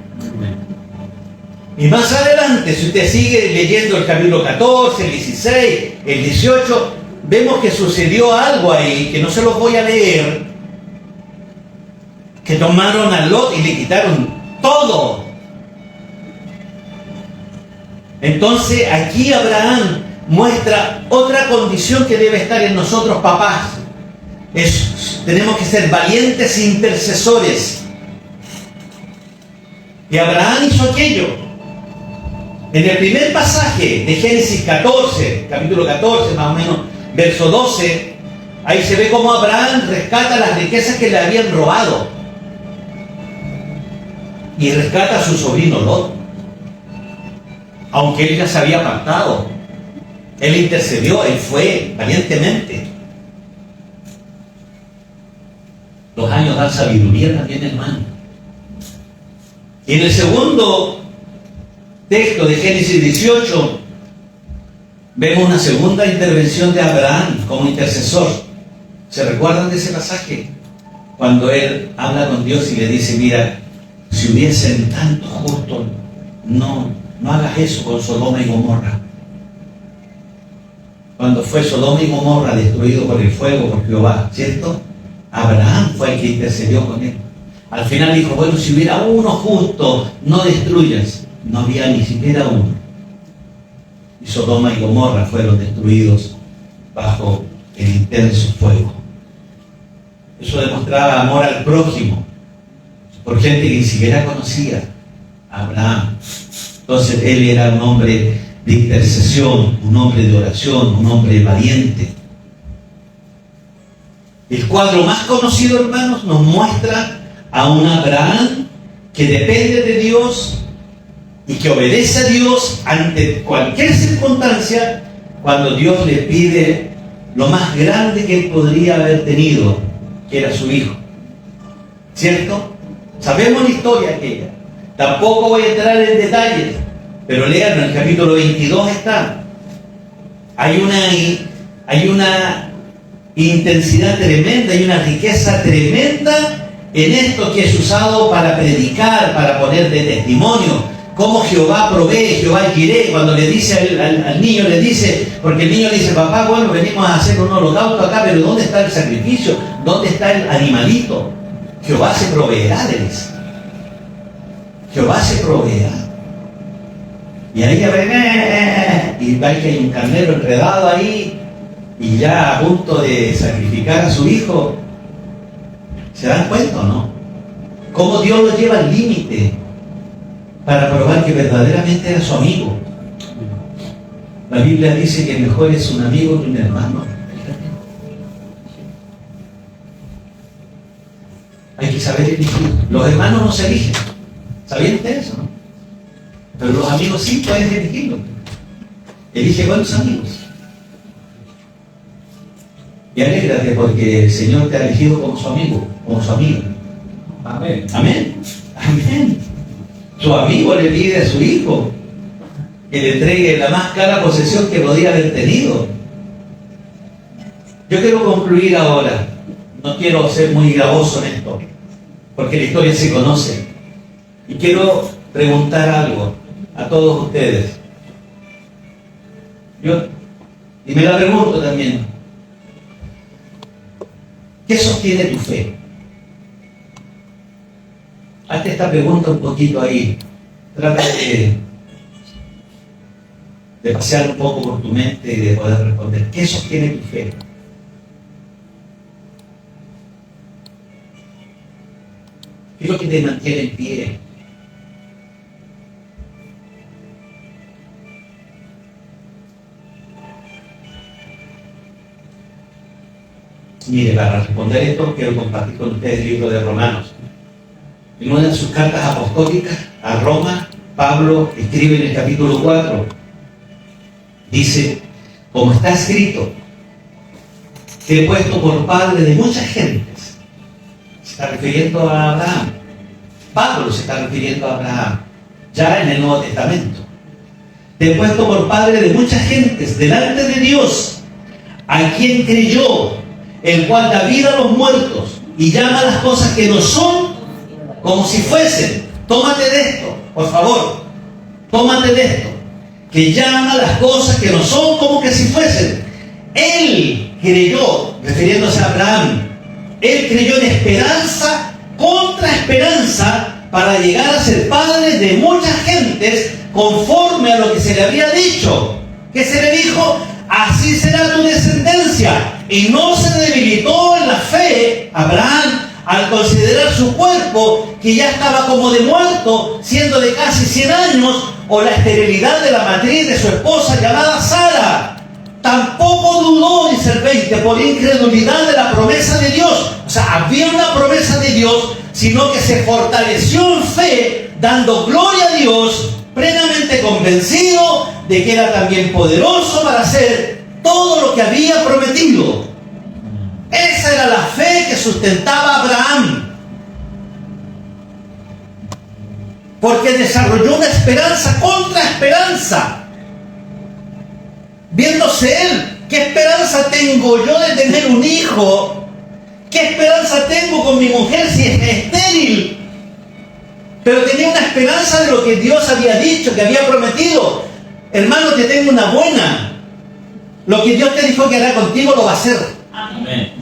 Y más adelante, si usted sigue leyendo el capítulo 14, el 16, el 18, vemos que sucedió algo ahí, que no se los voy a leer, que tomaron a Lot y le quitaron todo. Entonces aquí Abraham muestra otra condición que debe estar en nosotros, papás. Tenemos que ser valientes intercesores. Y Abraham hizo aquello. En el primer pasaje de Génesis 14, capítulo 14 más o menos, verso 12, ahí se ve cómo Abraham rescata las riquezas que le habían robado. Y rescata a su sobrino Lot. Aunque él ya se había apartado, él intercedió, él fue valientemente. Los años dan sabiduría también, hermano. Y en el segundo texto de Génesis 18 vemos una segunda intervención de Abraham como intercesor. ¿Se recuerdan de ese pasaje? Cuando él habla con Dios y le dice: mira, si hubiesen tantos justos, no hagas eso con Sodoma y Gomorra. Cuando fue Sodoma y Gomorra destruido por el fuego, por Jehová, ¿cierto? Abraham fue el que intercedió con él. Al final dijo: bueno, si hubiera uno justo, no destruyas. No había ni siquiera uno. Y Sodoma y Gomorra fueron destruidos bajo el intenso fuego. Eso demostraba amor al prójimo, por gente que ni siquiera conocía a Abraham. Entonces él era un hombre de intercesión, un hombre de oración, un hombre valiente. El cuadro más conocido, hermanos, nos muestra a un Abraham que depende de Dios y que obedece a Dios ante cualquier circunstancia cuando Dios le pide lo más grande que él podría haber tenido, que era su hijo. ¿Cierto? Sabemos la historia aquella. Tampoco voy a entrar en detalles, pero lean, en el capítulo 22 está. Hay una intensidad tremenda, hay una riqueza tremenda en esto que es usado para predicar, para poner de testimonio. Cómo Jehová provee, Jehová Jireh, cuando le dice al niño, le dice, porque el niño le dice: papá, bueno, venimos a hacer un holocausto acá, pero ¿dónde está el sacrificio? ¿Dónde está el animalito? Jehová se proveerá, le dice. Jehová se proveerá. Y ahí ya ven, y ve que hay un carnero enredado ahí, y ya a punto de sacrificar a su hijo. ¿Se dan cuenta o no? Cómo Dios lo lleva al límite para probar que verdaderamente era su amigo. La Biblia dice que mejor es un amigo que un hermano. Hay que saber elegir. Los hermanos no se eligen. ¿Sabían ustedes eso, no? Pero los amigos sí pueden elegirlo. Elige buenos amigos. Y alégrate porque el Señor te ha elegido como su amigo, como su amiga. Amén. Amén. Amén. Su amigo le pide a su hijo que le entregue la más cara posesión que podía haber tenido. Yo quiero concluir ahora. No quiero ser muy gravoso en esto, porque la historia se conoce. Y quiero preguntar algo a todos ustedes. Y me la pregunto también. ¿Qué sostiene tu fe? Hazte esta pregunta un poquito ahí. Trata de pasear un poco por tu mente y de poder responder. ¿Qué sostiene tu fe? ¿Qué es lo que te mantiene en pie? Mire, para responder esto, quiero compartir con ustedes el libro de Romanos. En una de sus cartas apostólicas a Roma, Pablo escribe en el capítulo 4, dice, como está escrito, te he puesto por padre de muchas gentes. Se está refiriendo a Abraham. Pablo se está refiriendo a Abraham, ya en el Nuevo Testamento. Te he puesto por padre de muchas gentes delante de Dios, a quien creyó, el cual da vida a los muertos y llama a las cosas que no son como si fuesen. Tómate de esto, por favor. Tómate de esto. Que llama a las cosas que no son como que si fuesen. Él creyó, refiriéndose a Abraham, él creyó en esperanza contra esperanza para llegar a ser padre de muchas gentes conforme a lo que se le había dicho. ¿Qué se le dijo? Así será tu descendencia. Y no se debilitó en la fe Abraham al considerar su cuerpo, que ya estaba como de muerto, siendo de casi 100 años, o la esterilidad de la matriz de su esposa llamada Sara. Tampoco dudó, dice el 20, por incredulidad de la promesa de Dios. O sea, había una promesa de Dios, sino que se fortaleció en fe, dando gloria a Dios, plenamente convencido de que era también poderoso para hacer todo lo que había prometido. Esa era la fe que sustentaba a Abraham, porque desarrolló una esperanza contra esperanza, viéndose él, ¿qué esperanza tengo yo de tener un hijo? ¿Qué esperanza tengo con mi mujer si es estéril? Pero tenía una esperanza de lo que Dios había dicho, que había prometido. Hermano, te tengo una buena. Lo que Dios te dijo que hará contigo lo va a hacer. Amén.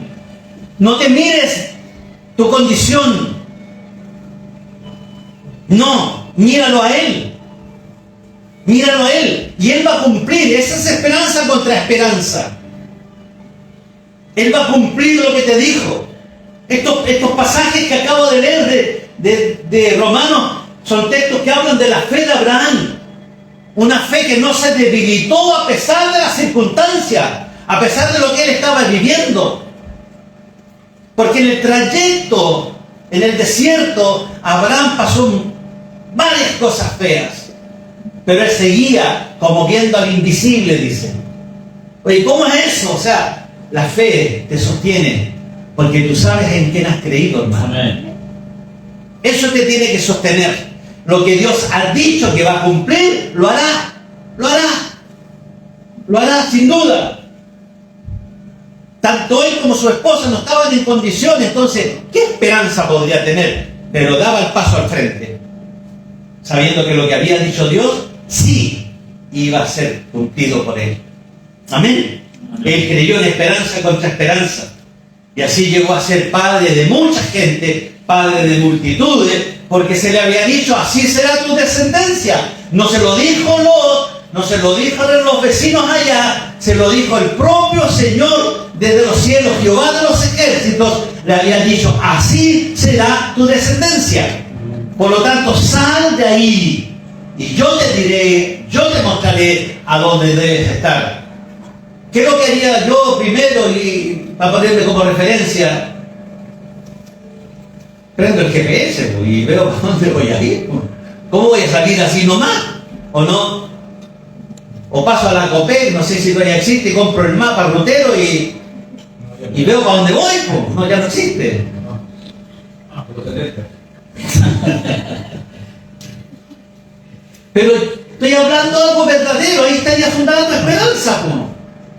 No te mires tu condición. No, míralo a Él. Míralo a Él. Y Él va a cumplir. Esa es esperanza contra esperanza. Él va a cumplir lo que te dijo. Estos pasajes que acabo de leer de Romanos son textos que hablan de la fe de Abraham. Una fe que no se debilitó a pesar de las circunstancias, a pesar de lo que él estaba viviendo. Porque en el trayecto, en el desierto, Abraham pasó varias cosas feas. Pero él seguía como viendo al invisible, dice. Oye, ¿cómo es eso? O sea, la fe te sostiene porque tú sabes en quién has creído, hermano. Amén. Eso te tiene que sostener. Lo que Dios ha dicho que va a cumplir, lo hará. Lo hará. Lo hará sin duda. Tanto él como su esposa no estaban en condiciones, entonces, ¿qué esperanza podría tener? Pero daba el paso al frente, sabiendo que lo que había dicho Dios, sí, iba a ser cumplido por él. Amén. Él creyó en esperanza contra esperanza. Y así llegó a ser padre de mucha gente, padre de multitudes, porque se le había dicho, así será tu descendencia. No se lo dijo Lot, no se lo dijeron los vecinos allá, se lo dijo el propio Señor desde los cielos, Jehová de los ejércitos, le había dicho, así será tu descendencia. Por lo tanto, sal de ahí y yo te diré, yo te mostraré a dónde debes estar. ¿Qué es lo que haría yo primero y para ponerme como referencia? Prendo el GPS y veo para dónde voy a ir. ¿Cómo voy a salir así nomás? ¿O no? O paso a la Copec, no sé si todavía existe, y compro el mapa rutero y veo para dónde voy. No, ya no existe. Pero estoy hablando de algo verdadero, ahí estaría fundada tu esperanza,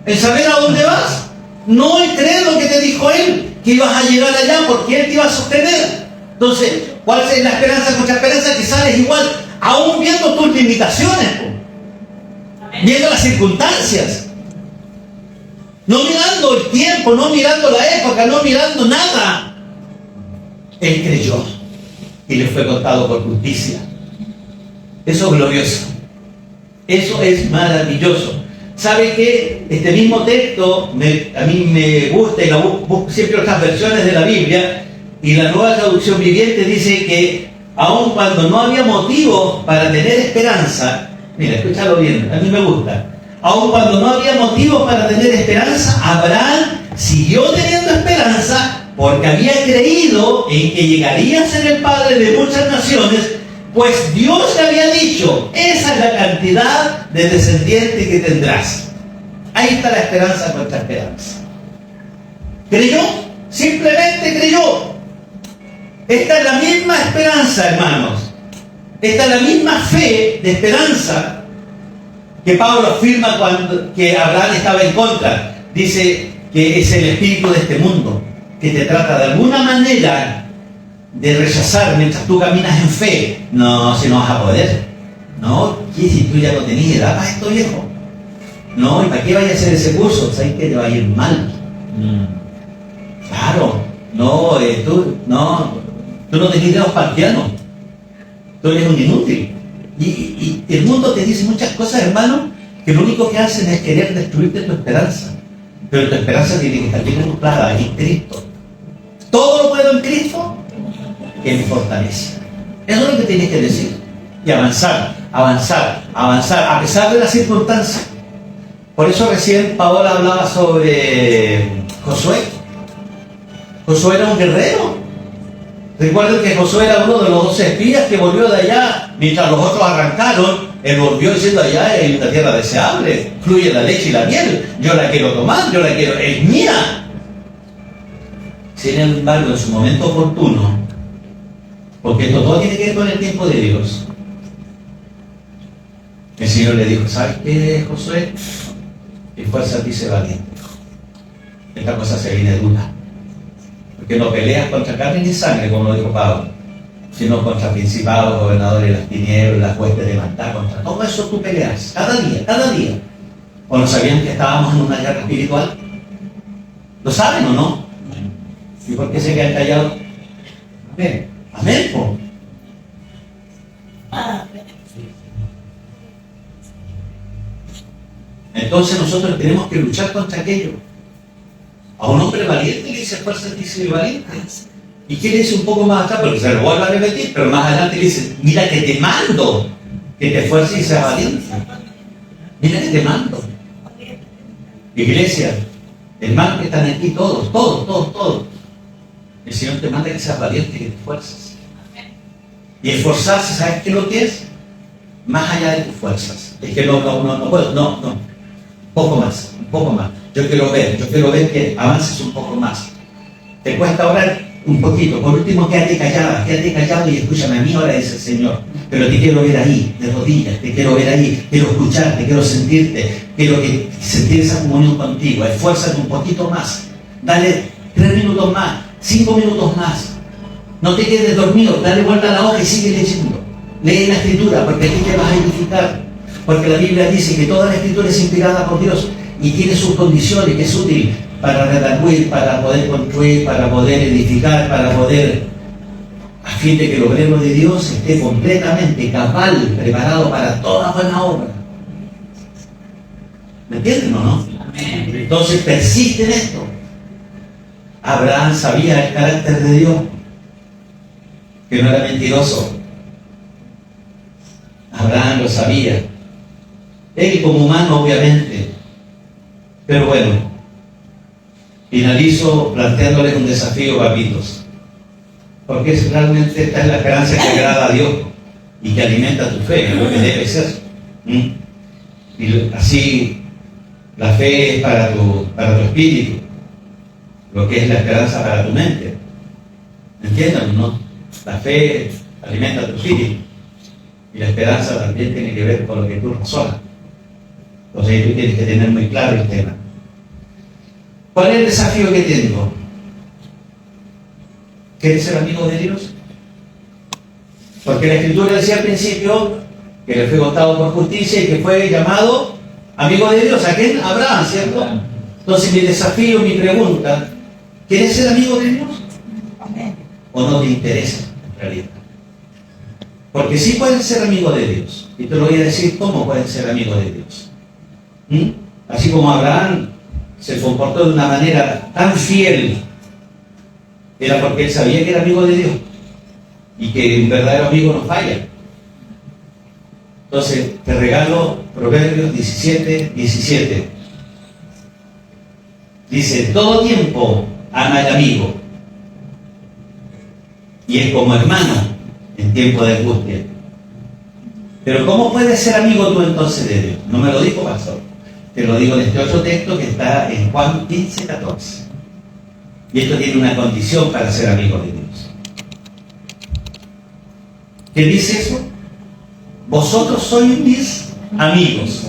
el saber a dónde vas. No el creer lo que te dijo él, que ibas a llegar allá porque él te iba a sostener. Entonces, ¿cuál es la esperanza contra esperanza? Que sales igual, aún viendo tus limitaciones, viendo las circunstancias, no mirando el tiempo, no mirando la época, no mirando nada. Él creyó. y le fue contado por justicia. Eso es glorioso. Eso es maravilloso. ¿Sabe qué? Este mismo texto a mí me gusta y busco siempre otras versiones de la Biblia, y la Nueva Traducción Viviente dice que aun cuando no había motivo para tener esperanza, mira, escúchalo bien, a mí me gusta, aun cuando no había motivo para tener esperanza, Abraham siguió teniendo esperanza porque había creído en que llegaría a ser el padre de muchas naciones, pues Dios le había dicho, esa es la cantidad de descendientes que tendrás. Ahí está la esperanza, nuestra esperanza. ¿Creyó? Simplemente creyó. Esta es la misma esperanza, hermanos. Esta es la misma fe de esperanza que Pablo afirma cuando que Abraham estaba en contra. Dice que es el espíritu de este mundo que te trata de alguna manera de rechazar mientras tú caminas en fe. No, si no vas a poder. No, ¿qué si tú ya no tenías edad para esto, viejo? No, ¿y para qué vayas a hacer ese curso? ¿Sabes que te va a ir mal? Claro, no, tú no tenías dedos para el piano. Tú eres un inútil. Y el mundo te dice muchas cosas, hermano, que lo único que hacen es querer destruirte tu esperanza. Pero tu esperanza tiene que estar bien clara en Cristo. Todo lo puedo en Cristo que me fortalece. Eso es lo que tienes que decir. Y avanzar, avanzar, avanzar, a pesar de las circunstancias. Por eso recién Paola hablaba sobre Josué. Josué era un guerrero. Recuerden que Josué era uno de los 12 espías que volvió de allá, mientras los otros arrancaron. Él volvió diciendo: allá hay una tierra deseable, fluye la leche y la miel, yo la quiero tomar, yo la quiero, es mía. Sin embargo, en su momento oportuno, porque esto todo tiene que ver con el tiempo de Dios, el Señor le dijo: ¿sabes qué, Josué? Esfuérzate y sé valiente. Esta cosa se viene dura, porque no peleas contra carne ni sangre, como lo dijo Pablo, sino contra principados, gobernadores de las tinieblas, huestes de maldad. Contra todo eso tú peleas, cada día, cada día. ¿O no sabían que estábamos en una guerra espiritual? ¿Lo saben o no? ¿Y por qué se quedan callados? Amén. Amén, po. Entonces nosotros tenemos que luchar contra aquello. A un hombre valiente le dice: esfuérzate y sé valiente. ¿Y qué le dice un poco más atrás? Porque se lo vuelve a repetir, pero más adelante le dice: mira que te mando que te esfuerces y seas valiente. Mira que te mando. Iglesia, hermanos que están aquí, todos. El Señor te manda que seas valiente y que te esfuerces. Y esforzarse, ¿sabes qué es lo que es? Más allá de tus fuerzas. Es que no puedo, no. Un poco más. Yo quiero ver que avances un poco más. Te cuesta orar un poquito. Por último, quédate callado y escúchame. A mí ahora dice el Señor, pero te quiero ver ahí, de rodillas, te quiero ver ahí, quiero escucharte, quiero sentirte, quiero sentir esa comunión contigo. Esfuérzate un poquito más. Dale 3 minutos más, 5 minutos más. No te quedes dormido, dale vuelta a la hoja y sigue leyendo. Lee la Escritura, porque aquí te vas a edificar. Porque la Biblia dice que toda la Escritura es inspirada por Dios y tiene sus condiciones, que es útil para redarguir, para poder construir, para poder edificar, para poder, a fin de que el obrero de Dios esté completamente cabal, preparado para toda buena obra. ¿Me entienden o no? Entonces persiste en esto. Abraham sabía el carácter de Dios, que no era mentiroso. Abraham lo sabía. Él como humano, obviamente. Pero bueno, finalizo planteándoles un desafío, papitos. Porque realmente esta es la esperanza que agrada a Dios y que alimenta tu fe, es lo que debe ser. Y así, la fe es para tu espíritu, lo que es la esperanza para tu mente. ¿Entiendan, no? La fe alimenta tu espíritu. Y la esperanza también tiene que ver con lo que tú razonas. Entonces tú tienes que tener muy claro el tema. ¿Cuál es el desafío que tengo? ¿Quieres ser amigo de Dios? Porque la Escritura decía al principio que le fue contado por justicia y que fue llamado amigo de Dios. ¿A quién? Abraham, ¿cierto? Entonces mi desafío, mi pregunta: ¿quieres ser amigo de Dios? ¿O no te interesa en realidad? Porque sí pueden ser amigos de Dios. Y te lo voy a decir cómo pueden ser amigos de Dios. Así como Abraham se comportó de una manera tan fiel, era porque él sabía que era amigo de Dios. Y que un verdadero amigo no falla. Entonces, te regalo Proverbios 17:17. Dice, todo tiempo ama al amigo. Y es como hermano en tiempo de angustia. Pero ¿cómo puedes ser amigo tú entonces de Dios? No me lo dijo, pastor. Te lo digo en este otro texto que está en Juan 15:14. Y esto tiene una condición para ser amigo de Dios. ¿Qué dice eso? Vosotros sois mis amigos.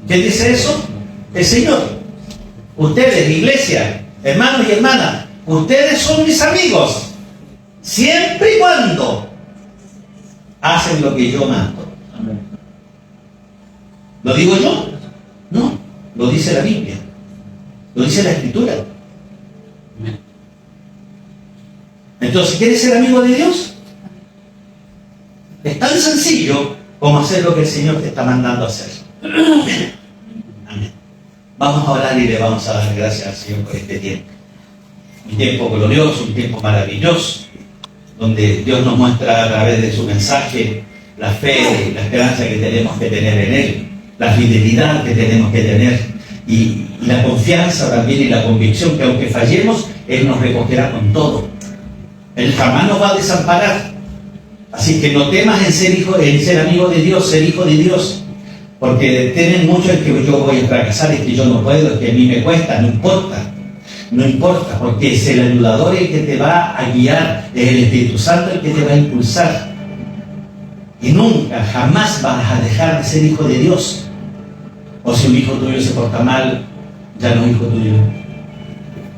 ¿Qué dice eso? El Señor. Ustedes, iglesia, hermanos y hermanas, ustedes son mis amigos. Siempre y cuando hacen lo que yo mando. ¿Lo digo yo? No, lo dice la Biblia. Lo dice la Escritura. Entonces, ¿quieres ser amigo de Dios? Es tan sencillo como hacer lo que el Señor te está mandando a hacer. Amén. Amén. Vamos a orar y le vamos a dar gracias al Señor por este tiempo. Un tiempo glorioso, un tiempo maravilloso, donde Dios nos muestra a través de su mensaje la fe y la esperanza que tenemos que tener en Él, la fidelidad que tenemos que tener y la confianza también y la convicción que aunque fallemos, Él nos recogerá con todo. Él jamás nos va a desamparar. Así que no temas en ser amigo de Dios, ser hijo de Dios, porque temen mucho en que yo voy a fracasar, es que yo no puedo, es que a mí me cuesta. No importa, no importa, porque es el ayudador el que te va a guiar, es el Espíritu Santo el que te va a impulsar. Y nunca, jamás vas a dejar de ser hijo de Dios. O si un hijo tuyo se porta mal, ya no es hijo tuyo.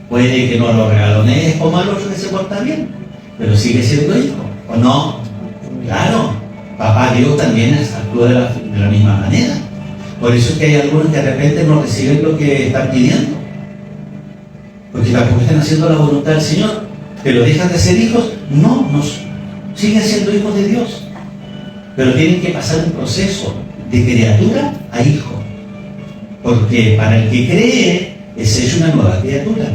Puede que no lo regalonees como al otro que se porta bien, pero sigue siendo hijo, ¿o no? Claro, papá Dios también actúa de la misma manera. Por eso es que hay algunos que de repente no reciben lo que están pidiendo, porque tampoco están haciendo la voluntad del Señor. Pero dejan de ser hijos, no, siguen siendo hijos de Dios, pero tienen que pasar un proceso de criatura a hijo, porque para el que cree es una nueva criatura.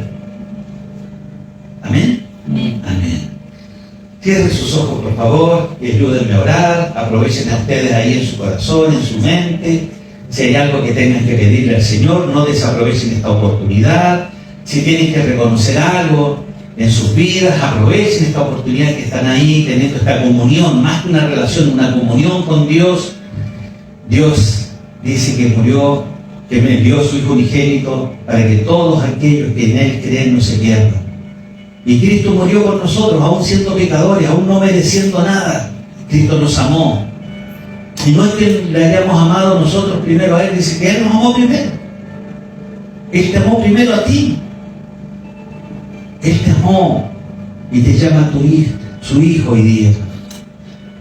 Amén. Amén. Cierren sus ojos, por favor, y ayúdenme a orar. Aprovechen a ustedes ahí en su corazón, en su mente. Si hay algo que tengan que pedirle al Señor, no desaprovechen esta oportunidad. Si tienen que reconocer algo en sus vidas, aprovechen esta oportunidad que están ahí, teniendo esta comunión, más que una relación, una comunión con Dios. Dios dice que murió, que me envió a su Hijo unigénito para que todos aquellos que en Él creen no se pierdan. Y Cristo murió por nosotros, aún siendo pecadores, aún no mereciendo nada. Cristo nos amó. Y no es que le hayamos amado nosotros primero a Él, dice que Él nos amó primero. Él te amó primero a ti. Él te amó y te llama tu hijo, su hijo hoy día.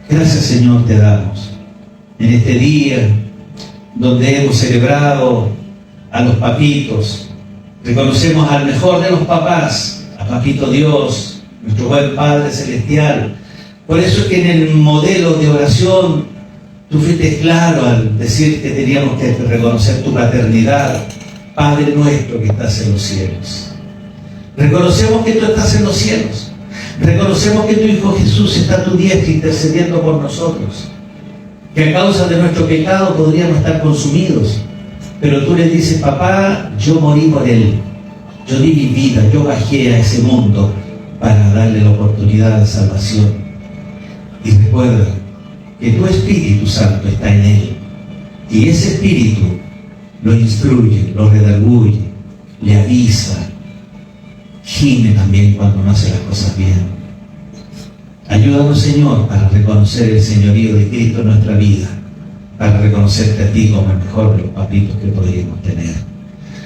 Gracias, Señor, te damos. En este día donde hemos celebrado a los papitos, reconocemos al mejor de los papás, a Papito Dios, nuestro buen Padre Celestial. Por eso es que en el modelo de oración tú fuiste claro al decir que teníamos que reconocer tu paternidad. Padre nuestro que estás en los cielos. Reconocemos que tú estás en los cielos. Reconocemos que tu Hijo Jesús está a tu diestra intercediendo por nosotros. Que a causa de nuestro pecado podríamos estar consumidos. Pero tú le dices, papá, yo morí por Él. Yo di mi vida, yo bajé a ese mundo para darle la oportunidad de salvación. Y recuerda que tu Espíritu Santo está en Él. Y ese Espíritu lo instruye, lo redarguye, le avisa, gime también cuando no hace las cosas bien. Ayúdanos, Señor, para reconocer el señorío de Cristo en nuestra vida, para reconocerte a ti como el mejor de los papitos que podríamos tener.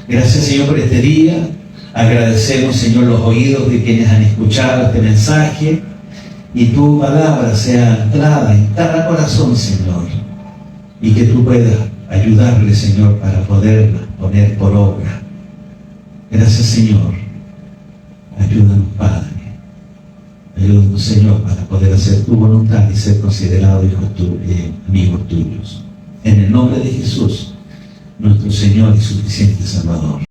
Gracias, Señor, por este día. Agradecemos, Señor, los oídos de quienes han escuchado este mensaje y tu palabra sea entrada en cada corazón, Señor, y que tú puedas ayudarle, Señor, para poderla poner por obra. Gracias, Señor. Ayúdanos, Padre. Ayúdanos, Señor, para poder hacer tu voluntad y ser considerados hijos amigos tuyos. En el nombre de Jesús, nuestro Señor y suficiente Salvador.